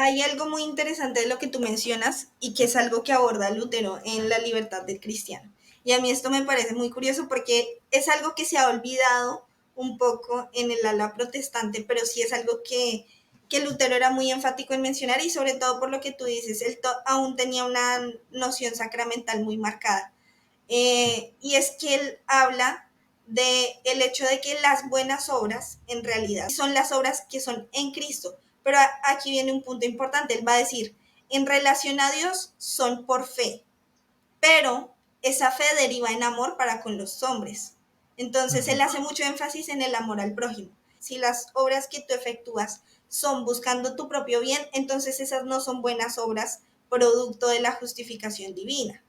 hay algo muy interesante de lo que tú mencionas y que es algo que aborda Lutero en La libertad del cristiano. Y a mí esto me parece muy curioso porque es algo que se ha olvidado un poco en el ala protestante, pero sí es algo que Lutero era muy enfático en mencionar y sobre todo por lo que tú dices, él aún tenía una noción sacramental muy marcada. Y es que él habla de el hecho de que las buenas obras en realidad son las obras que son en Cristo. Pero aquí viene un punto importante, él va a decir, en relación a Dios son por fe, pero esa fe deriva en amor para con los hombres. Entonces él Ujú. hace mucho énfasis en el amor al prójimo. Si las obras que tú efectúas son buscando tu propio bien, entonces esas no son buenas obras producto de la justificación divina,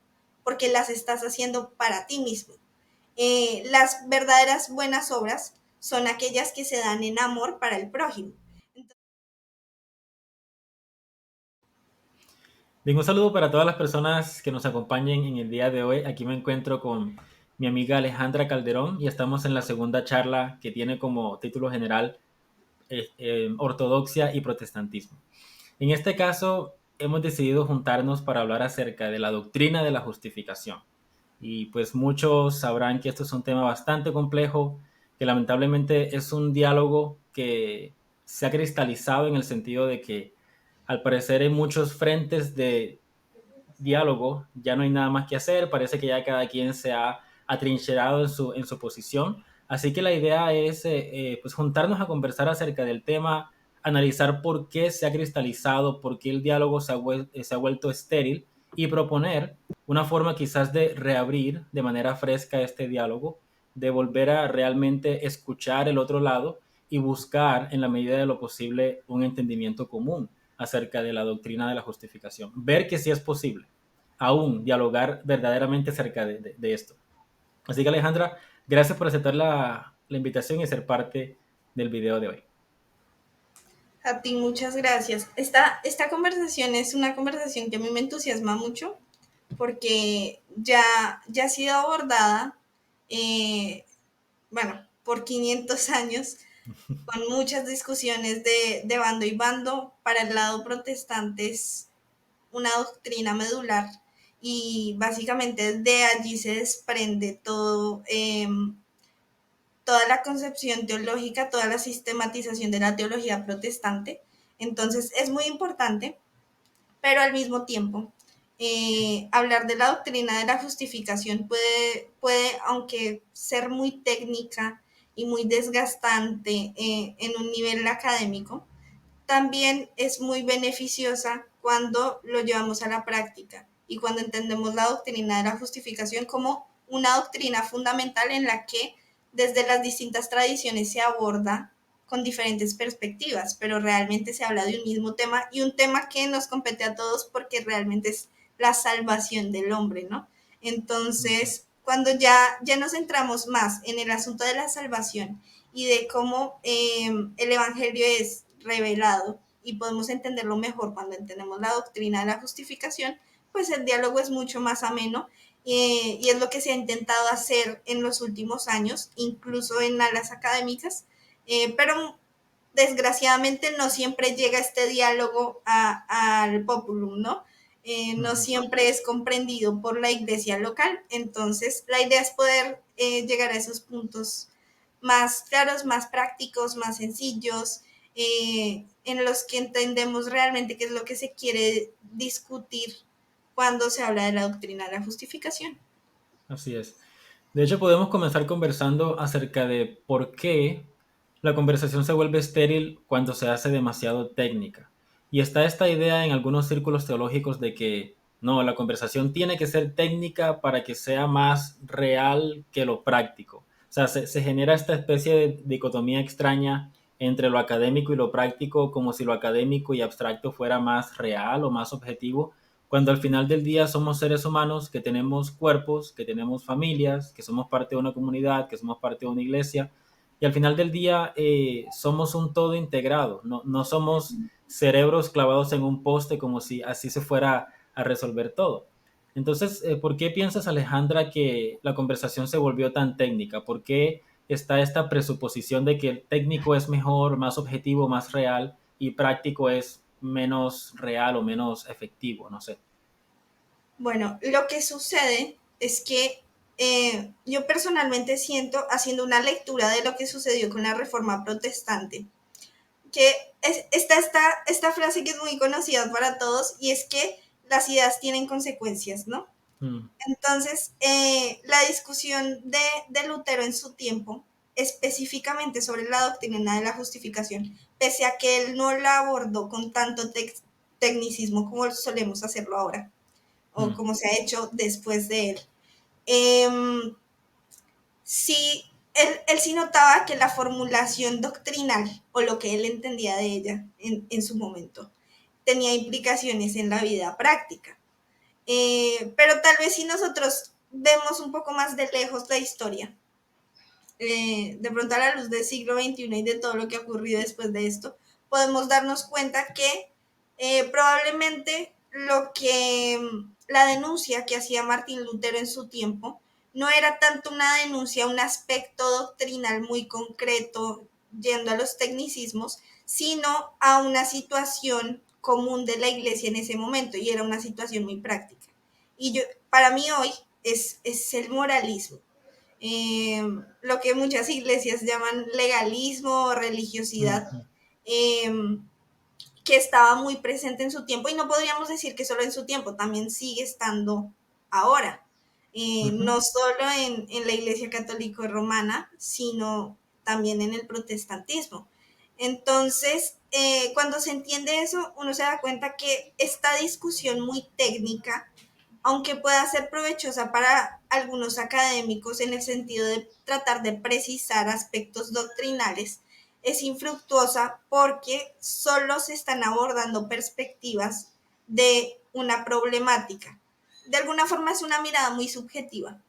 porque las estás haciendo para ti mismo. Las verdaderas buenas obras son aquellas que se dan en amor para el prójimo. Bien, un saludo para todas las personas que nos acompañen en el día de hoy. Aquí me encuentro con mi amiga Alejandra Calderón y estamos en la segunda charla que tiene como título general Ortodoxia y Protestantismo. En este caso, hemos decidido juntarnos para hablar acerca de la doctrina de la justificación. Y pues muchos sabrán que esto es un tema bastante complejo, que lamentablemente es un diálogo que se ha cristalizado en el sentido de que al parecer en muchos frentes de diálogo ya no hay nada más que hacer, parece que ya cada quien se ha atrincherado en su posición, así que la idea es pues juntarnos a conversar acerca del tema, analizar por qué se ha cristalizado, por qué el diálogo se ha vuelto estéril y proponer una forma quizás de reabrir de manera fresca este diálogo, de volver a realmente escuchar el otro lado y buscar en la medida de lo posible un entendimiento común acerca de la doctrina de la justificación. Ver que sí es posible aún dialogar verdaderamente acerca de esto. Así que Alejandra, gracias por aceptar la invitación y ser parte del video de hoy. A ti muchas gracias. Esta conversación es una conversación que a mí me entusiasma mucho porque ya ha sido abordada, eh, bueno, por 500 años, con muchas discusiones de bando y bando. Para el lado protestante es una doctrina medular y básicamente de allí se desprende todo, toda la concepción teológica, toda la sistematización de la teología protestante. Entonces es muy importante, pero al mismo tiempo, hablar de la doctrina de la justificación puede, aunque ser muy técnica y muy desgastante en un nivel académico, también es muy beneficiosa cuando lo llevamos a la práctica y cuando entendemos la doctrina de la justificación como una doctrina fundamental en la que desde las distintas tradiciones se aborda con diferentes perspectivas, pero realmente se habla de un mismo tema y un tema que nos compete a todos porque realmente es la salvación del hombre, ¿no? Entonces, cuando ya nos centramos más en el asunto de la salvación y de cómo el Evangelio es revelado y podemos entenderlo mejor cuando entendemos la doctrina de la justificación, pues el diálogo es mucho más ameno y es lo que se ha intentado hacer en los últimos años, incluso en alas académicas, pero desgraciadamente no siempre llega este diálogo al populum, ¿no? No siempre es comprendido por la iglesia local, entonces la idea es poder llegar a esos puntos más claros, más prácticos, más sencillos, en los que entendemos realmente qué es lo que se quiere discutir cuando se habla de la doctrina de la justificación. Así es. De hecho, podemos comenzar conversando acerca de por qué la conversación se vuelve estéril cuando se hace demasiado técnica. Y está esta idea en algunos círculos teológicos de que no, la conversación tiene que ser técnica para que sea más real que lo práctico. O sea, se genera esta especie de dicotomía extraña entre lo académico y lo práctico, como si lo académico y abstracto fuera más real o más objetivo, cuando al final del día somos seres humanos que tenemos cuerpos, que tenemos familias, que somos parte de una comunidad, que somos parte de una iglesia, y al final del día somos un todo integrado, no somos cerebros clavados en un poste como si así se fuera a resolver todo. Entonces, ¿por qué piensas, Alejandra, que la conversación se volvió tan técnica? ¿Por qué está esta presuposición de que el técnico es mejor, más objetivo, más real y práctico es menos real o menos efectivo, no sé. Bueno, lo que sucede es que yo personalmente siento, haciendo una lectura de lo que sucedió con la Reforma Protestante, que está esta frase que es muy conocida para todos y es que las ideas tienen consecuencias, ¿no? Mm, Entonces, la discusión de Lutero en su tiempo, específicamente sobre la doctrina de la justificación, pese a que él no la abordó con tanto tecnicismo como solemos hacerlo ahora, o mm, como se ha hecho después de él, eh, sí, él sí notaba que la formulación doctrinal, o lo que él entendía de ella en su momento, tenía implicaciones en la vida práctica. Pero tal vez si nosotros vemos un poco más de lejos la historia, de pronto a la luz del siglo XXI y de todo lo que ha ocurrido después de esto, podemos darnos cuenta que probablemente lo que la denuncia que hacía Martín Lutero en su tiempo no era tanto una denuncia, un aspecto doctrinal muy concreto, yendo a los tecnicismos, sino a una situación común de la iglesia en ese momento, y era una situación muy práctica. Y yo, para mí hoy es el moralismo, lo que muchas iglesias llaman legalismo o religiosidad, mm, eh, que estaba muy presente en su tiempo, y no podríamos decir que solo en su tiempo, también sigue estando ahora, mm, no solo en la iglesia católica romana, sino también en el protestantismo. Entonces, cuando se entiende eso, uno se da cuenta que esta discusión muy técnica, aunque pueda ser provechosa para algunos académicos en el sentido de tratar de precisar aspectos doctrinales, es infructuosa porque solo se están abordando perspectivas de una problemática. De alguna forma es una mirada muy subjetiva.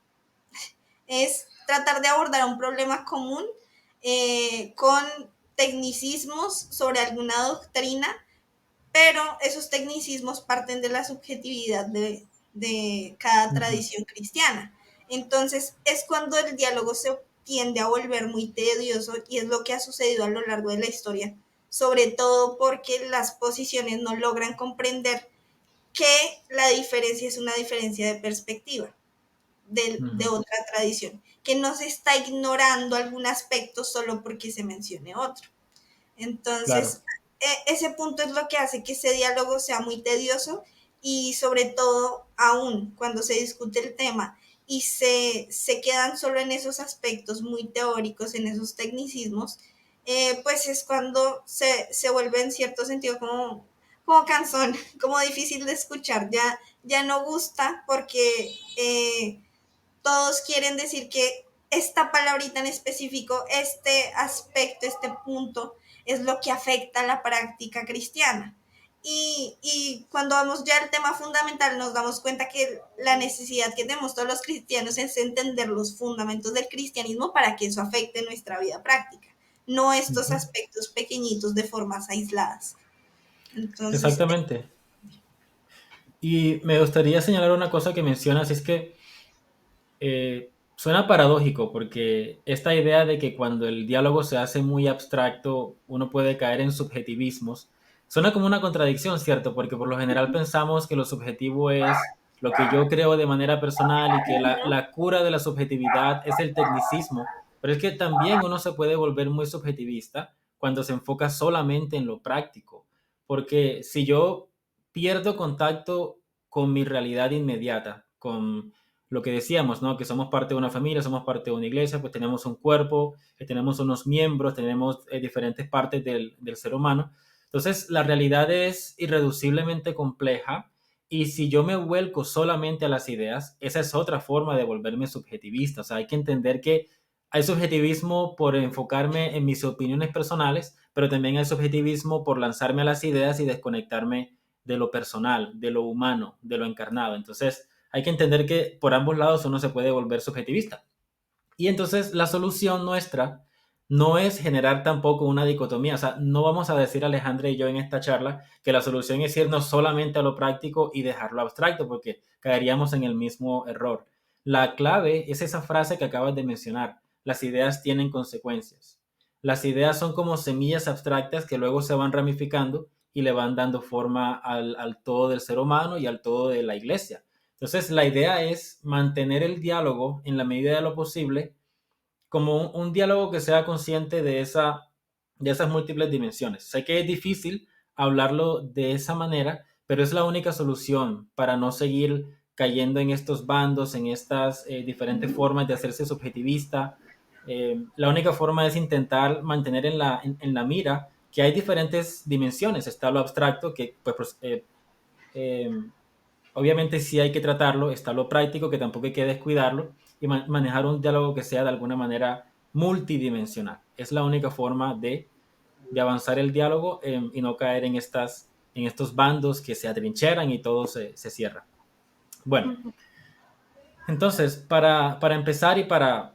Es tratar de abordar un problema común con tecnicismos sobre alguna doctrina, pero esos tecnicismos parten de la subjetividad de cada mm. tradición cristiana. Entonces es cuando el diálogo se tiende a volver muy tedioso, y es lo que ha sucedido a lo largo de la historia, sobre todo porque las posiciones no logran comprender que la diferencia es una diferencia de perspectiva de Ujú. otra tradición, que no se está ignorando algún aspecto solo porque se mencione otro. Claro. Entonces, ese punto es lo que hace que ese diálogo sea muy tedioso, y sobre todo aún cuando se discute el tema y se quedan solo en esos aspectos muy teóricos, en esos tecnicismos, pues es cuando se vuelve en cierto sentido como cansón, como difícil de escuchar, ya no gusta porque todos quieren decir que esta palabrita en específico, este aspecto, este punto, es lo que afecta a la práctica cristiana. Y cuando vamos ya al tema fundamental, nos damos cuenta que la necesidad que tenemos todos los cristianos es entender los fundamentos del cristianismo para que eso afecte nuestra vida práctica, no estos Ujú. aspectos pequeñitos de formas aisladas. Entonces, Exactamente. Y me gustaría señalar una cosa que mencionas, es que suena paradójico porque esta idea de que cuando el diálogo se hace muy abstracto uno puede caer en subjetivismos, suena como una contradicción, ¿cierto? Porque por lo general pensamos que lo subjetivo es lo que yo creo de manera personal y que la cura de la subjetividad es el tecnicismo, pero es que también uno se puede volver muy subjetivista cuando se enfoca solamente en lo práctico, porque si yo pierdo contacto con mi realidad inmediata, con lo que decíamos, ¿no? Que somos parte de una familia, somos parte de una iglesia, pues tenemos un cuerpo, tenemos unos miembros, tenemos diferentes partes del ser humano. Entonces, la realidad es irreduciblemente compleja, y si yo me vuelco solamente a las ideas, esa es otra forma de volverme subjetivista. O sea, hay que entender que hay subjetivismo por enfocarme en mis opiniones personales, pero también hay subjetivismo por lanzarme a las ideas y desconectarme de lo personal, de lo humano, de lo encarnado. Entonces, hay que entender que por ambos lados uno se puede volver subjetivista. Y entonces la solución nuestra no es generar tampoco una dicotomía. O sea, no vamos a decir Alejandra y yo en esta charla que la solución es irnos solamente a lo práctico y dejarlo abstracto, porque caeríamos en el mismo error. La clave es esa frase que acabas de mencionar: las ideas tienen consecuencias. Las ideas son como semillas abstractas que luego se van ramificando y le van dando forma al todo del ser humano y al todo de la iglesia. Entonces, la idea es mantener el diálogo en la medida de lo posible como un diálogo que sea consciente de esas múltiples dimensiones. Sé que es difícil hablarlo de esa manera, pero es la única solución para no seguir cayendo en estos bandos, en estas diferentes formas de hacerse subjetivista. La única forma es intentar mantener en la mira que hay diferentes dimensiones. Está lo abstracto, que eh, obviamente sí hay que tratarlo, está lo práctico, que tampoco hay que descuidarlo, y manejar un diálogo que sea de alguna manera multidimensional. Es la única forma de avanzar el diálogo y no caer en estos bandos que se atrincheran y todo se cierra. Bueno, Ujú. entonces, para empezar y para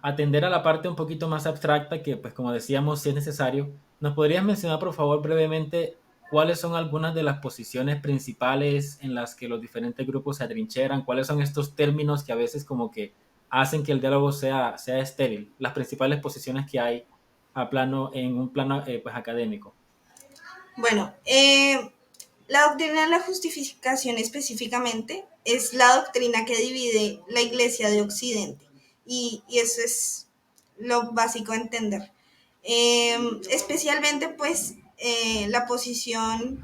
atender a la parte un poquito más abstracta, que pues como decíamos, si es necesario, ¿nos podrías mencionar por favor brevemente cuáles son algunas de las posiciones principales en las que los diferentes grupos se atrincheran? ¿Cuáles son estos términos que a veces como que hacen que el diálogo sea estéril? Las principales posiciones que hay en un plano pues académico. Bueno, la doctrina de la justificación específicamente es la doctrina que divide la Iglesia de Occidente y eso es lo básico a entender. Especialmente pues la posición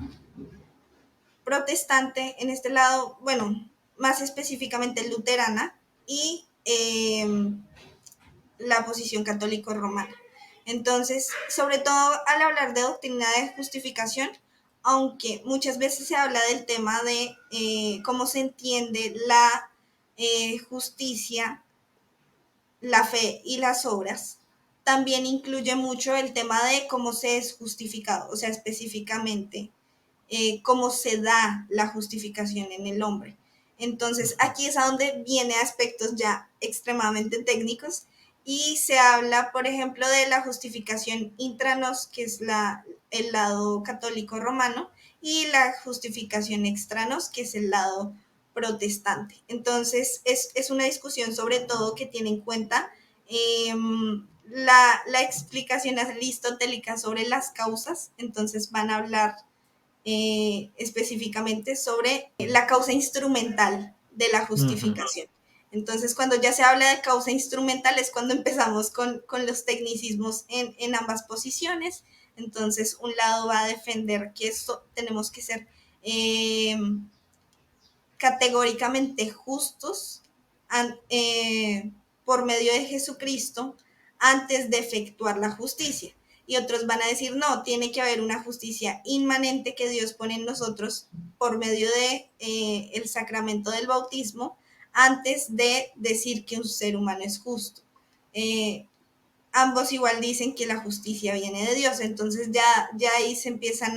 protestante en este lado, bueno, más específicamente luterana y la posición católico-romana. Entonces, sobre todo al hablar de doctrina de justificación, aunque muchas veces se habla del tema de cómo se entiende la justicia, la fe y las obras, también incluye mucho el tema de cómo se es justificado, o sea, específicamente cómo se da la justificación en el hombre. Entonces, Ujú. aquí es a donde viene aspectos ya extremadamente técnicos y se habla, por ejemplo, de la justificación intranos, que es el lado católico romano, y la justificación extranos, que es el lado protestante. Entonces, es una discusión sobre todo que tiene en cuenta eh, la explicación aristotélica sobre las causas. Entonces, van a hablar específicamente sobre la causa instrumental de la Ujú. justificación. Entonces, cuando ya se habla de causa instrumental es cuando empezamos con los tecnicismos en ambas posiciones. Entonces, un lado va a defender que esto tenemos que ser categóricamente justos por medio de Jesucristo antes de efectuar la justicia. Y otros van a decir, no, tiene que haber una justicia inmanente que Dios pone en nosotros por medio de el sacramento del bautismo antes de decir que un ser humano es justo. Eh, Ambos igual dicen que la justicia viene de Dios, entonces ya ahí se empiezan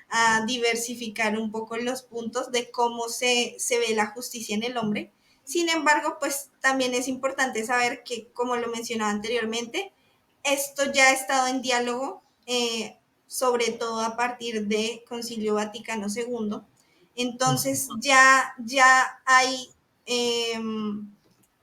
a diversificar un poco los puntos de cómo se ve la justicia en el hombre. Sin embargo, pues también es importante saber que, como lo mencionaba anteriormente, esto ya ha estado en diálogo, sobre todo a partir de Concilio Vaticano II. Entonces ya hay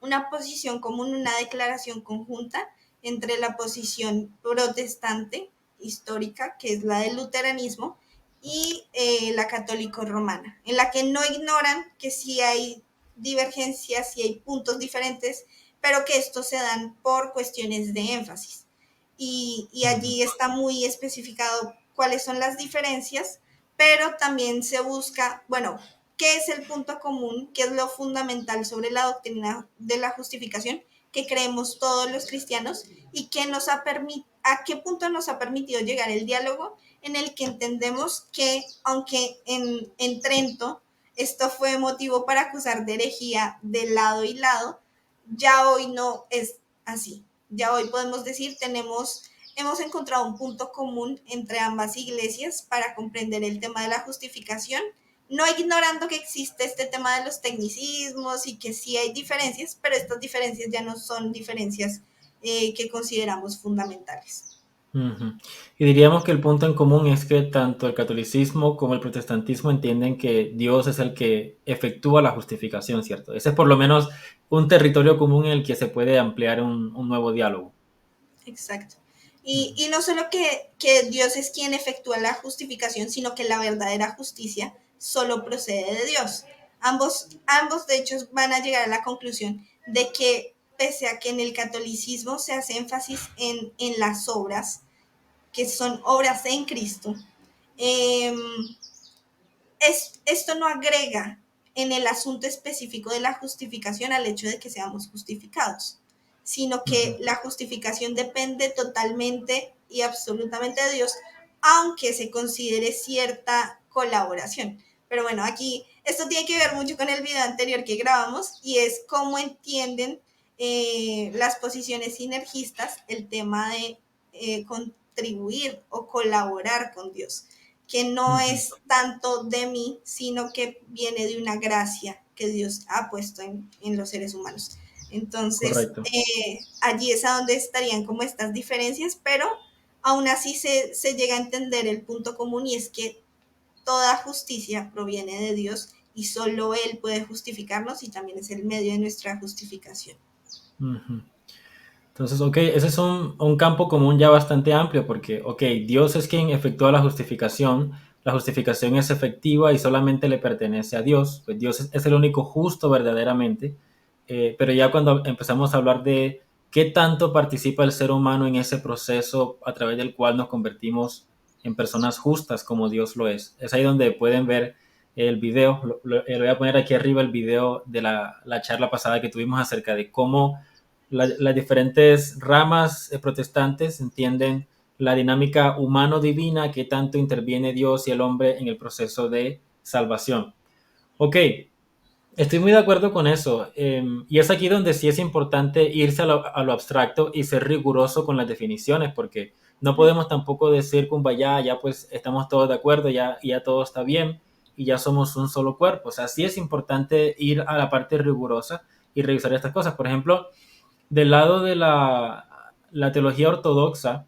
una posición común, una declaración conjunta entre la posición protestante histórica, que es la del luteranismo, y la católico-romana, en la que no ignoran que sí hay divergencias, sí hay puntos diferentes, pero que estos se dan por cuestiones de énfasis. Y Ujú. allí está muy especificado cuáles son las diferencias, pero también se busca, bueno, qué es el punto común, qué es lo fundamental sobre la doctrina de la justificación que creemos todos los cristianos y que a qué punto nos ha permitido llegar el diálogo en el que entendemos que, aunque en Trento esto fue motivo para acusar de herejía de lado y lado, ya hoy no es así. Ya hoy podemos decir, hemos encontrado un punto común entre ambas iglesias para comprender el tema de la justificación, no ignorando que existe este tema de los tecnicismos y que sí hay diferencias, pero estas diferencias ya no son diferencias que consideramos fundamentales. Ujú. Y diríamos que el punto en común es que tanto el catolicismo como el protestantismo entienden que Dios es el que efectúa la justificación, ¿cierto? Ese es por lo menos un territorio común en el que se puede ampliar un nuevo diálogo. Exacto. Y no solo que Dios es quien efectúa la justificación, sino que la verdadera justicia solo procede de Dios. Ambos de hecho van a llegar a la conclusión de que pese a que en el catolicismo se hace énfasis en las obras, que son obras en Cristo, eh, esto no agrega en el asunto específico de la justificación al hecho de que seamos justificados, sino que Ujú. la justificación depende totalmente y absolutamente de Dios, aunque se considere cierta colaboración. Pero bueno, aquí esto tiene que ver mucho con el video anterior que grabamos y es cómo entienden las posiciones sinergistas el tema de contribuir o colaborar con Dios, que no Ujú. es tanto de mí, sino que viene de una gracia que Dios ha puesto en los seres humanos. Entonces, Correcto. allí es a donde estarían como estas diferencias, pero aún así se llega a entender el punto común y es que toda justicia proviene de Dios y solo Él puede justificarnos y también es el medio de nuestra justificación. Ujú. Entonces, ok, ese es un campo común ya bastante amplio porque, ok, Dios es quien efectúa la justificación es efectiva y solamente le pertenece a Dios, pues Dios es el único justo verdaderamente, pero ya cuando empezamos a hablar de qué tanto participa el ser humano en ese proceso a través del cual nos convertimos en personas justas como Dios lo es ahí donde pueden ver el video, lo voy a poner aquí arriba el video de la charla pasada que tuvimos acerca de cómo las diferentes ramas protestantes entienden la dinámica humano-divina que tanto interviene Dios y el hombre en el proceso de salvación. Ok, estoy muy de acuerdo con eso. Y es aquí donde sí es importante irse a lo abstracto y ser riguroso con las definiciones, porque no podemos tampoco decir que ya pues estamos todos de acuerdo, ya todo está bien y ya somos un solo cuerpo. O sea, sí es importante ir a la parte rigurosa y revisar estas cosas. Por ejemplo, del lado de la teología ortodoxa,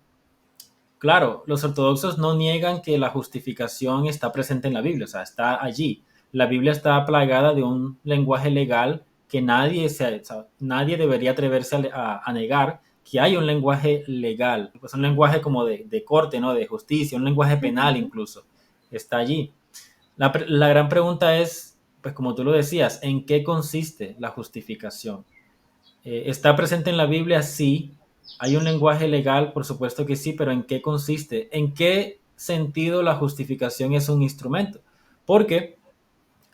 claro, los ortodoxos no niegan que la justificación está presente en la Biblia, o sea, está allí. La Biblia está plagada de un lenguaje legal que o sea, nadie debería atreverse a negar que hay un lenguaje legal, pues un lenguaje como de corte, ¿no? De justicia, un lenguaje penal Uh-huh. incluso, está allí. La gran pregunta es, pues como tú lo decías, ¿en qué consiste la justificación? ¿Está presente en la Biblia? Sí. ¿Hay un lenguaje legal? Por supuesto que sí, pero ¿en qué consiste? ¿En qué sentido la justificación es un instrumento? Porque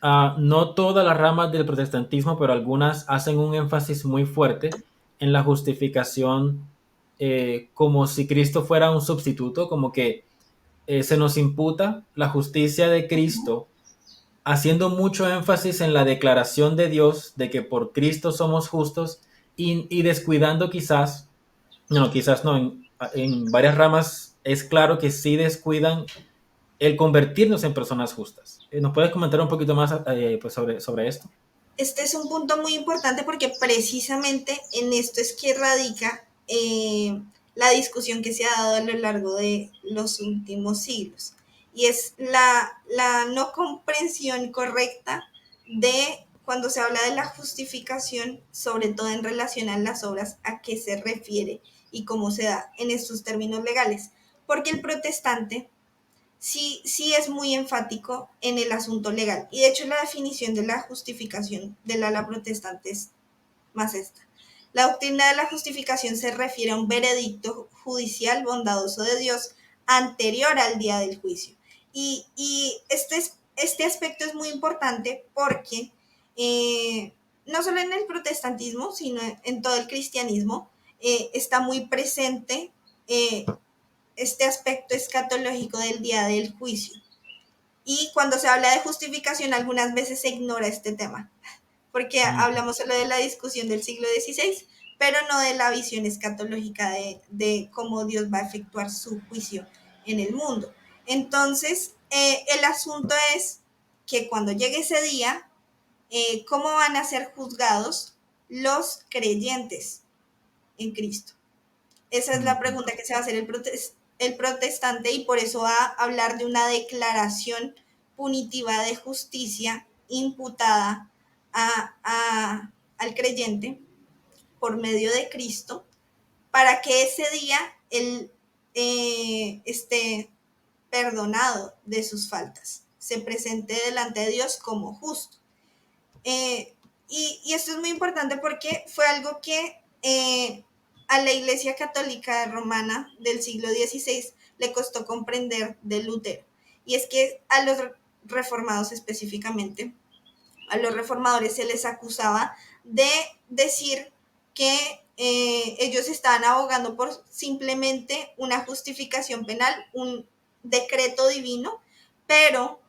no todas las ramas del protestantismo, pero algunas hacen un énfasis muy fuerte en la justificación como si Cristo fuera un sustituto, como que se nos imputa la justicia de Cristo haciendo mucho énfasis en la declaración de Dios de que por Cristo somos justos y descuidando quizás no, en varias ramas es claro que sí descuidan el convertirnos en personas justas. ¿Nos puedes comentar un poquito más pues sobre esto? Este es un punto muy importante porque precisamente en esto es que radica la discusión que se ha dado a lo largo de los últimos siglos. Y es la no comprensión correcta de cuando se habla de la justificación, sobre todo en relación a las obras, a qué se refiere y cómo se da en estos términos legales. Porque el protestante sí es muy enfático en el asunto legal. Y de hecho la definición de la justificación del ala protestante es más esta. La doctrina de la justificación se refiere a un veredicto judicial bondadoso de Dios anterior al día del juicio. Y este aspecto es muy importante porque no solo en el protestantismo, sino en todo el cristianismo, está muy presente este aspecto escatológico del día del juicio. Y cuando se habla de justificación, algunas veces se ignora este tema, porque Ujú. hablamos solo de la discusión del siglo XVI, pero no de la visión escatológica de cómo Dios va a efectuar su juicio en el mundo. Entonces, el asunto es que cuando llegue ese día, ¿cómo van a ser juzgados los creyentes en Cristo? Esa es la Ujú. pregunta que se va a hacer el protestante y por eso va a hablar de una declaración punitiva de justicia imputada al creyente por medio de Cristo para que ese día esté perdonado de sus faltas, se presente delante de Dios como justo. Eh, y esto es muy importante porque fue algo que a la Iglesia Católica Romana del siglo XVI le costó comprender de Lutero. Y es que a los reformados específicamente, a los reformadores se les acusaba de decir que ellos estaban abogando por simplemente una justificación penal, un decreto divino, pero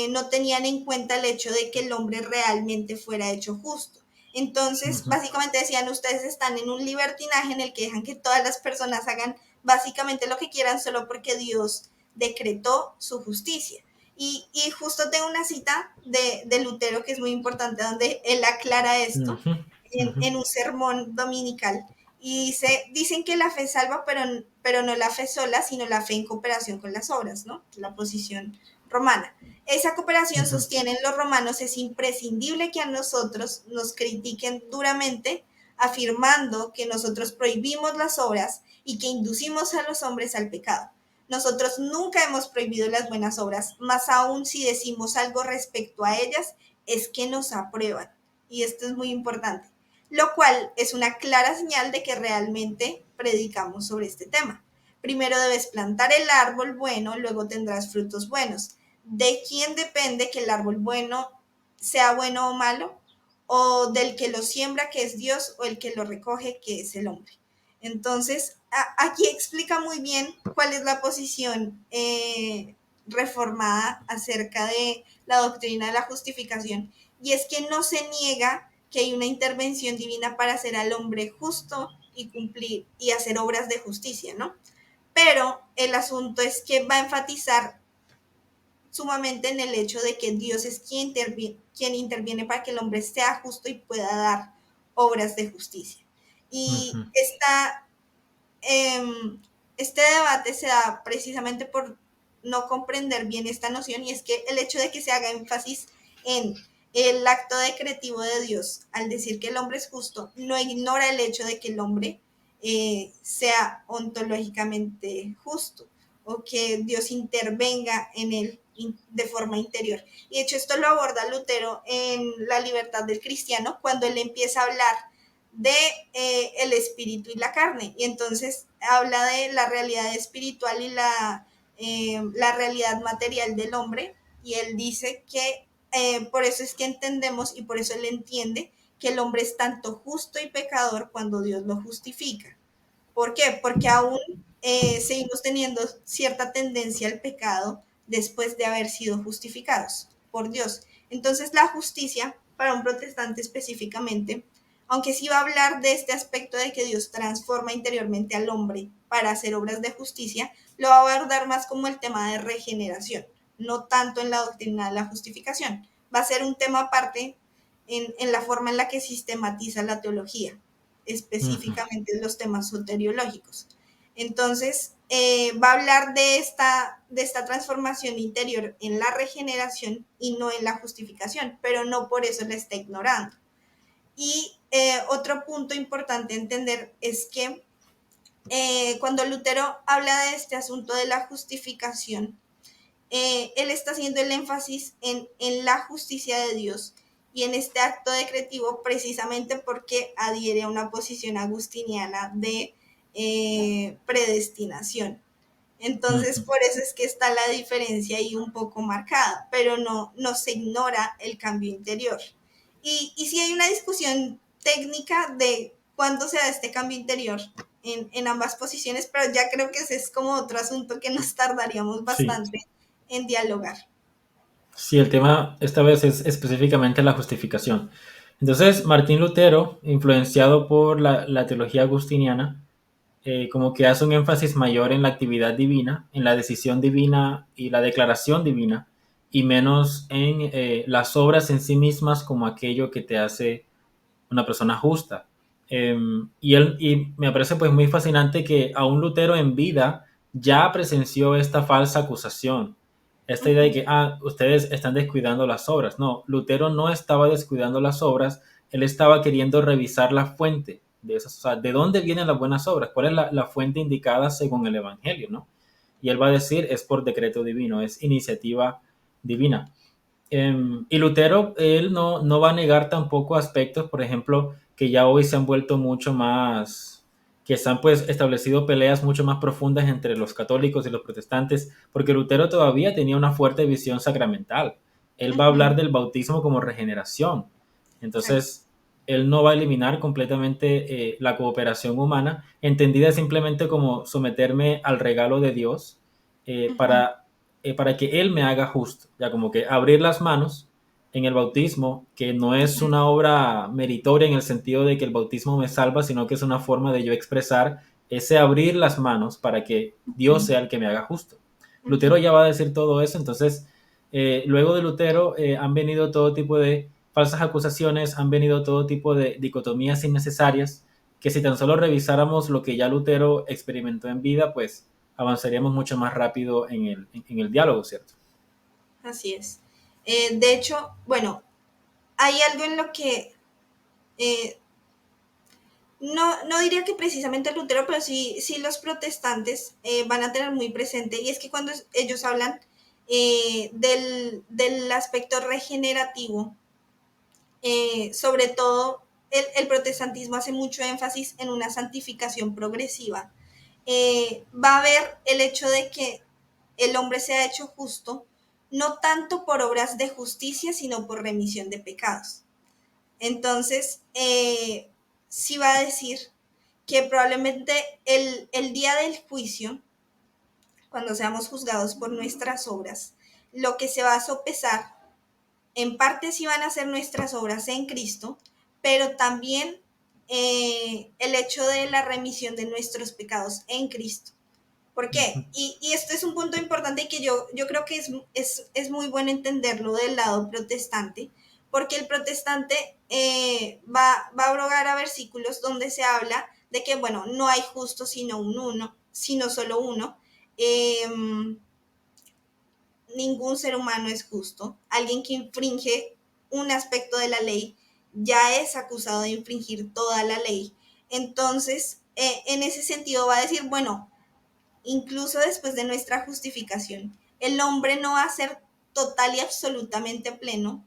no tenían en cuenta el hecho de que el hombre realmente fuera hecho justo. Entonces, Ujú. básicamente decían, ustedes están en un libertinaje en el que dejan que todas las personas hagan básicamente lo que quieran solo porque Dios decretó su justicia. Y justo tengo una cita de Lutero que es muy importante, donde él aclara esto Ujú. Ujú. en un sermón dominical. Y dicen que la fe salva, pero no la fe sola, sino la fe en cooperación con las obras, ¿no? La posición romana. Esa cooperación, Ujú. sostienen los romanos, es imprescindible que a nosotros nos critiquen duramente, afirmando que nosotros prohibimos las obras y que inducimos a los hombres al pecado. Nosotros nunca hemos prohibido las buenas obras, más aún si decimos algo respecto a ellas, es que nos aprueban. Y esto es muy importante. Lo cual es una clara señal de que realmente predicamos sobre este tema. Primero debes plantar el árbol bueno, luego tendrás frutos buenos. ¿De quién depende que el árbol bueno sea bueno o malo? ¿O del que lo siembra, que es Dios, o el que lo recoge, que es el hombre? Entonces, aquí explica muy bien cuál es la posición reformada acerca de la doctrina de la justificación. Y es que no se niega que hay una intervención divina para hacer al hombre justo y cumplir y hacer obras de justicia, ¿no? Pero el asunto es que va a enfatizar sumamente en el hecho de que Dios es quien interviene para que el hombre sea justo y pueda dar obras de justicia. Y Ujú. eh, este debate se da precisamente por no comprender bien esta noción, y es que el hecho de que se haga énfasis en el acto decretivo de Dios al decir que el hombre es justo, no ignora el hecho de que el hombre sea ontológicamente justo o que Dios intervenga en él de forma interior. Y de hecho esto lo aborda Lutero en La libertad del cristiano, cuando él empieza a hablar de el espíritu y la carne. Y entonces habla de la realidad espiritual y la realidad material del hombre. Y él dice que por eso es que entendemos y por eso él entiende que el hombre es tanto justo y pecador cuando Dios lo justifica. ¿Por qué? Porque aún seguimos teniendo cierta tendencia al pecado después de haber sido justificados por Dios. Entonces la justicia, para un protestante específicamente, aunque sí va a hablar de este aspecto de que Dios transforma interiormente al hombre para hacer obras de justicia, lo va a abordar más como el tema de regeneración, no tanto en la doctrina de la justificación. Va a ser un tema aparte en la forma en la que sistematiza la teología, Ujú. específicamente los temas soteriológicos. Entonces, va a hablar de esta transformación interior en la regeneración y no en la justificación, pero no por eso la está ignorando. Y otro punto importante entender es que cuando Lutero habla de este asunto de la justificación, él está haciendo el énfasis en la justicia de Dios y en este acto decretivo precisamente porque adhiere a una posición agustiniana de predestinación. Entonces, Ujú. por eso es que está la diferencia ahí un poco marcada, pero no se ignora el cambio interior. Y sí hay una discusión técnica de cuándo se da este cambio interior en ambas posiciones, pero ya creo que ese es como otro asunto que nos tardaríamos Sí. bastante en dialogar. Sí, el tema esta vez es específicamente la justificación. Entonces, Martín Lutero, influenciado por la teología agustiniana, como que hace un énfasis mayor en la actividad divina, en la decisión divina y la declaración divina, y menos en las obras en sí mismas como aquello que te hace una persona justa. Y me parece pues muy fascinante que aún Lutero en vida ya presenció esta falsa acusación, esta idea de Ujú. que ustedes están descuidando las obras. No, Lutero no estaba descuidando las obras, él estaba queriendo revisar la fuente. de esas, o sea, ¿de dónde vienen las buenas obras? ¿Cuál es la fuente indicada según el Evangelio, ¿no? Y él va a decir, es por decreto divino, es iniciativa divina. Y Lutero, él no va a negar tampoco aspectos, por ejemplo, que ya hoy se han vuelto mucho más, que se han pues establecido peleas mucho más profundas entre los católicos y los protestantes, porque Lutero todavía tenía una fuerte visión sacramental. Él va a Ujú, hablar del bautismo como regeneración. exacto. Entonces, él no va a eliminar completamente la cooperación humana, entendida simplemente como someterme al regalo de Dios Ujú, para que Él me haga justo. Ya como que abrir las manos en el bautismo, que no es ujú, una obra meritoria en el sentido de que el bautismo me salva, sino que es una forma de yo expresar ese abrir las manos para que Dios sea el que me haga justo. Lutero ujú. ya va a decir todo eso, entonces luego de Lutero han venido todo tipo de falsas acusaciones, han venido todo tipo de dicotomías innecesarias, que si tan solo revisáramos lo que ya Lutero experimentó en vida, pues avanzaríamos mucho más rápido en el diálogo, ¿cierto? Así es. De hecho, bueno, hay algo en lo que eh, no diría que precisamente Lutero, pero sí los protestantes van a tener muy presente, y es que cuando ellos hablan del aspecto regenerativo, sobre todo el protestantismo hace mucho énfasis en una santificación progresiva. Va a haber el hecho de que el hombre sea hecho justo, no tanto por obras de justicia, sino por remisión de pecados. Entonces, sí va a decir que probablemente el día del juicio, cuando seamos juzgados por nuestras obras, lo que se va a sopesar, en parte sí van a ser nuestras obras en Cristo, pero también el hecho de la remisión de nuestros pecados en Cristo. ¿Por qué? Y esto es un punto importante que yo creo que es muy bueno entenderlo del lado protestante, porque el protestante va a abrogar a versículos donde se habla de que, bueno, no hay justo sino uno, sino solo uno. Eh, Ningún ser humano es justo. Alguien que infringe un aspecto de la ley ya es acusado de infringir toda la ley. Entonces, en ese sentido va a decir, bueno, incluso después de nuestra justificación, el hombre no va a ser total y absolutamente pleno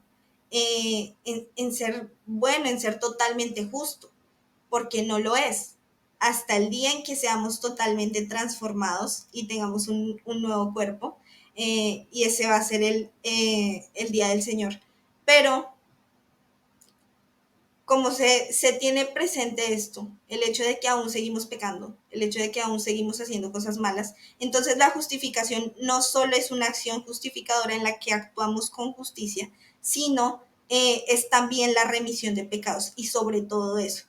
en ser bueno, en ser totalmente justo, porque no lo es. Hasta el día en que seamos totalmente transformados y tengamos un nuevo cuerpo, y ese va a ser el día del Señor. Pero como se tiene presente esto, el hecho de que aún seguimos pecando, el hecho de que aún seguimos haciendo cosas malas, entonces la justificación no solo es una acción justificadora en la que actuamos con justicia, sino es también la remisión de pecados y sobre todo eso.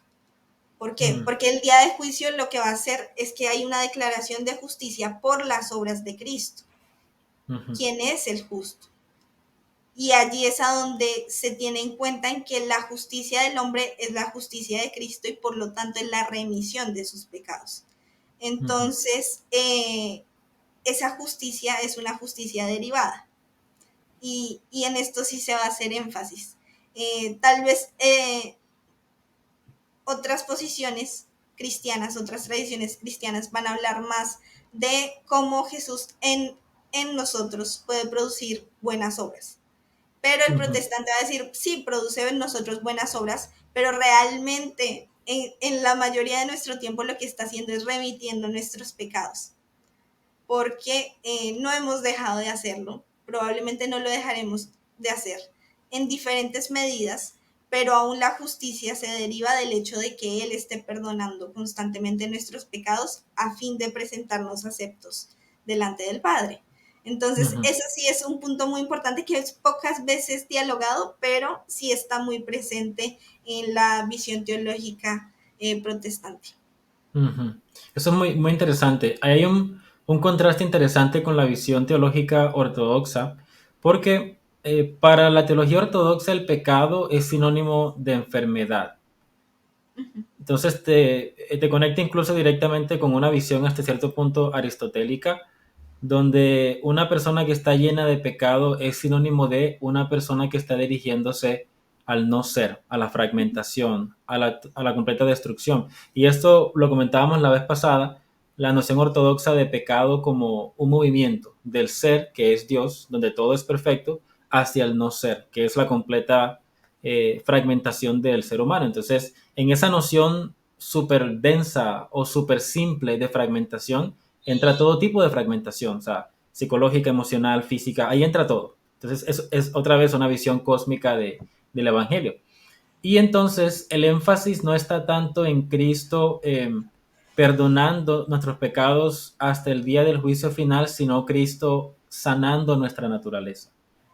¿Por qué? Mm, Porque el día de juicio lo que va a hacer es que hay una declaración de justicia por las obras de Cristo. ujú, ¿Quién es el justo? Y allí es a donde se tiene en cuenta en que la justicia del hombre es la justicia de Cristo y por lo tanto es la remisión de sus pecados. ujú, Entonces, esa justicia es una justicia derivada. Y en esto sí se va a hacer énfasis. Tal vez otras posiciones cristianas, otras tradiciones cristianas van a hablar más de cómo Jesús en nosotros puede producir buenas obras. Pero el ujú, protestante va a decir, sí, produce en nosotros buenas obras, pero realmente en la mayoría de nuestro tiempo lo que está haciendo es remitiendo nuestros pecados, porque no hemos dejado de hacerlo, probablemente no lo dejaremos de hacer en diferentes medidas, pero aún la justicia se deriva del hecho de que Él esté perdonando constantemente nuestros pecados a fin de presentarnos aceptos delante del Padre. Entonces, ujú, eso sí es un punto muy importante que es pocas veces dialogado, pero sí está muy presente en la visión teológica protestante. ujú. Eso es muy interesante. Hay un contraste interesante con la visión teológica ortodoxa, porque para la teología ortodoxa el pecado es sinónimo de enfermedad. Entonces te conecta incluso directamente con una visión hasta cierto punto aristotélica, donde una persona que está llena de pecado es sinónimo de una persona que está dirigiéndose al no ser, a la fragmentación, a la completa destrucción. Y esto lo comentábamos la vez pasada, la noción ortodoxa de pecado como un movimiento del ser, que es Dios, donde todo es perfecto, hacia el no ser, que es la completa fragmentación del ser humano. Entonces, en esa noción súper densa o súper simple de fragmentación, entra todo tipo de fragmentación, o sea, psicológica, emocional, física, ahí entra todo. Entonces, es otra vez una visión cósmica del Evangelio. Y entonces el énfasis no está tanto en Cristo perdonando nuestros pecados hasta el día del juicio final, sino Cristo sanando nuestra naturaleza,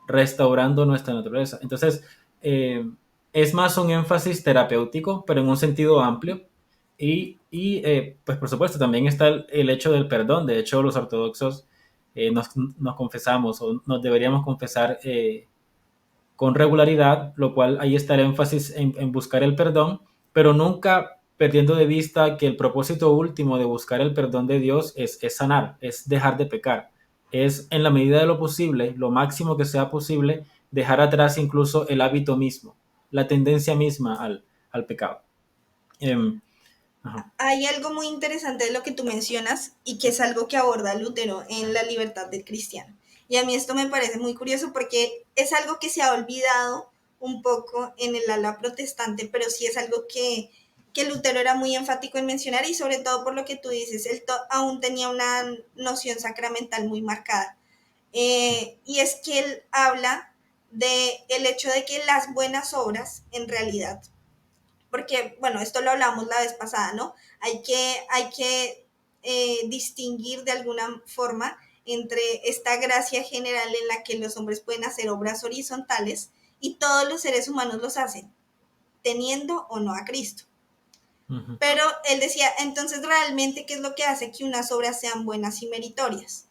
restaurando nuestra naturaleza. Entonces, eh, es más un énfasis terapéutico, pero en un sentido amplio. Pues por supuesto, también está el hecho del perdón. De hecho, los ortodoxos nos confesamos o nos deberíamos confesar con regularidad, lo cual ahí está el énfasis en buscar el perdón, pero nunca perdiendo de vista que el propósito último de buscar el perdón de Dios es sanar, es dejar de pecar, es en la medida de lo posible, lo máximo que sea posible, dejar atrás incluso el hábito mismo, la tendencia misma al pecado. Eh, ajá. Hay algo muy interesante de lo que tú mencionas y que es algo que aborda Lutero en La libertad del cristiano. Y a mí esto me parece muy curioso porque es algo que se ha olvidado un poco en el ala protestante, pero sí es algo que Lutero era muy enfático en mencionar y sobre todo por lo que tú dices, él aún tenía una noción sacramental muy marcada. Y es que él habla de el hecho de que las buenas obras en realidad, porque, bueno, esto lo hablamos la vez pasada, ¿no? Hay que distinguir de alguna forma entre esta gracia general en la que los hombres pueden hacer obras horizontales y todos los seres humanos los hacen, teniendo o no a Cristo. Uh-huh. Pero él decía, entonces realmente, ¿qué es lo que hace que unas obras sean buenas y meritorias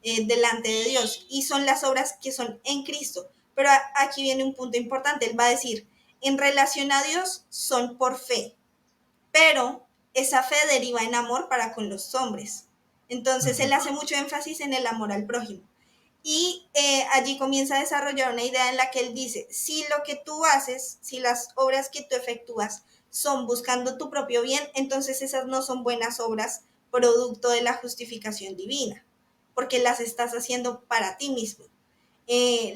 delante de Dios? Y son las obras que son en Cristo. Pero aquí viene un punto importante, él va a decir, en relación a Dios son por fe, pero esa fe deriva en amor para con los hombres. Entonces él Uh-huh. hace mucho énfasis en el amor al prójimo. Y allí comienza a desarrollar una idea en la que él dice, si lo que tú haces, si las obras que tú efectúas son buscando tu propio bien, entonces esas no son buenas obras producto de la justificación divina, porque las estás haciendo para ti mismo.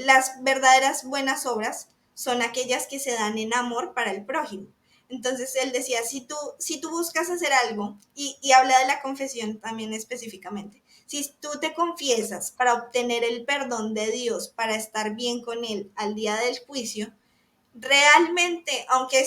Las verdaderas buenas obras son aquellas que se dan en amor para el prójimo. Entonces él decía, si tú buscas hacer algo, y habla de la confesión también específicamente, si tú te confiesas para obtener el perdón de Dios, para estar bien con Él al día del juicio, realmente, aunque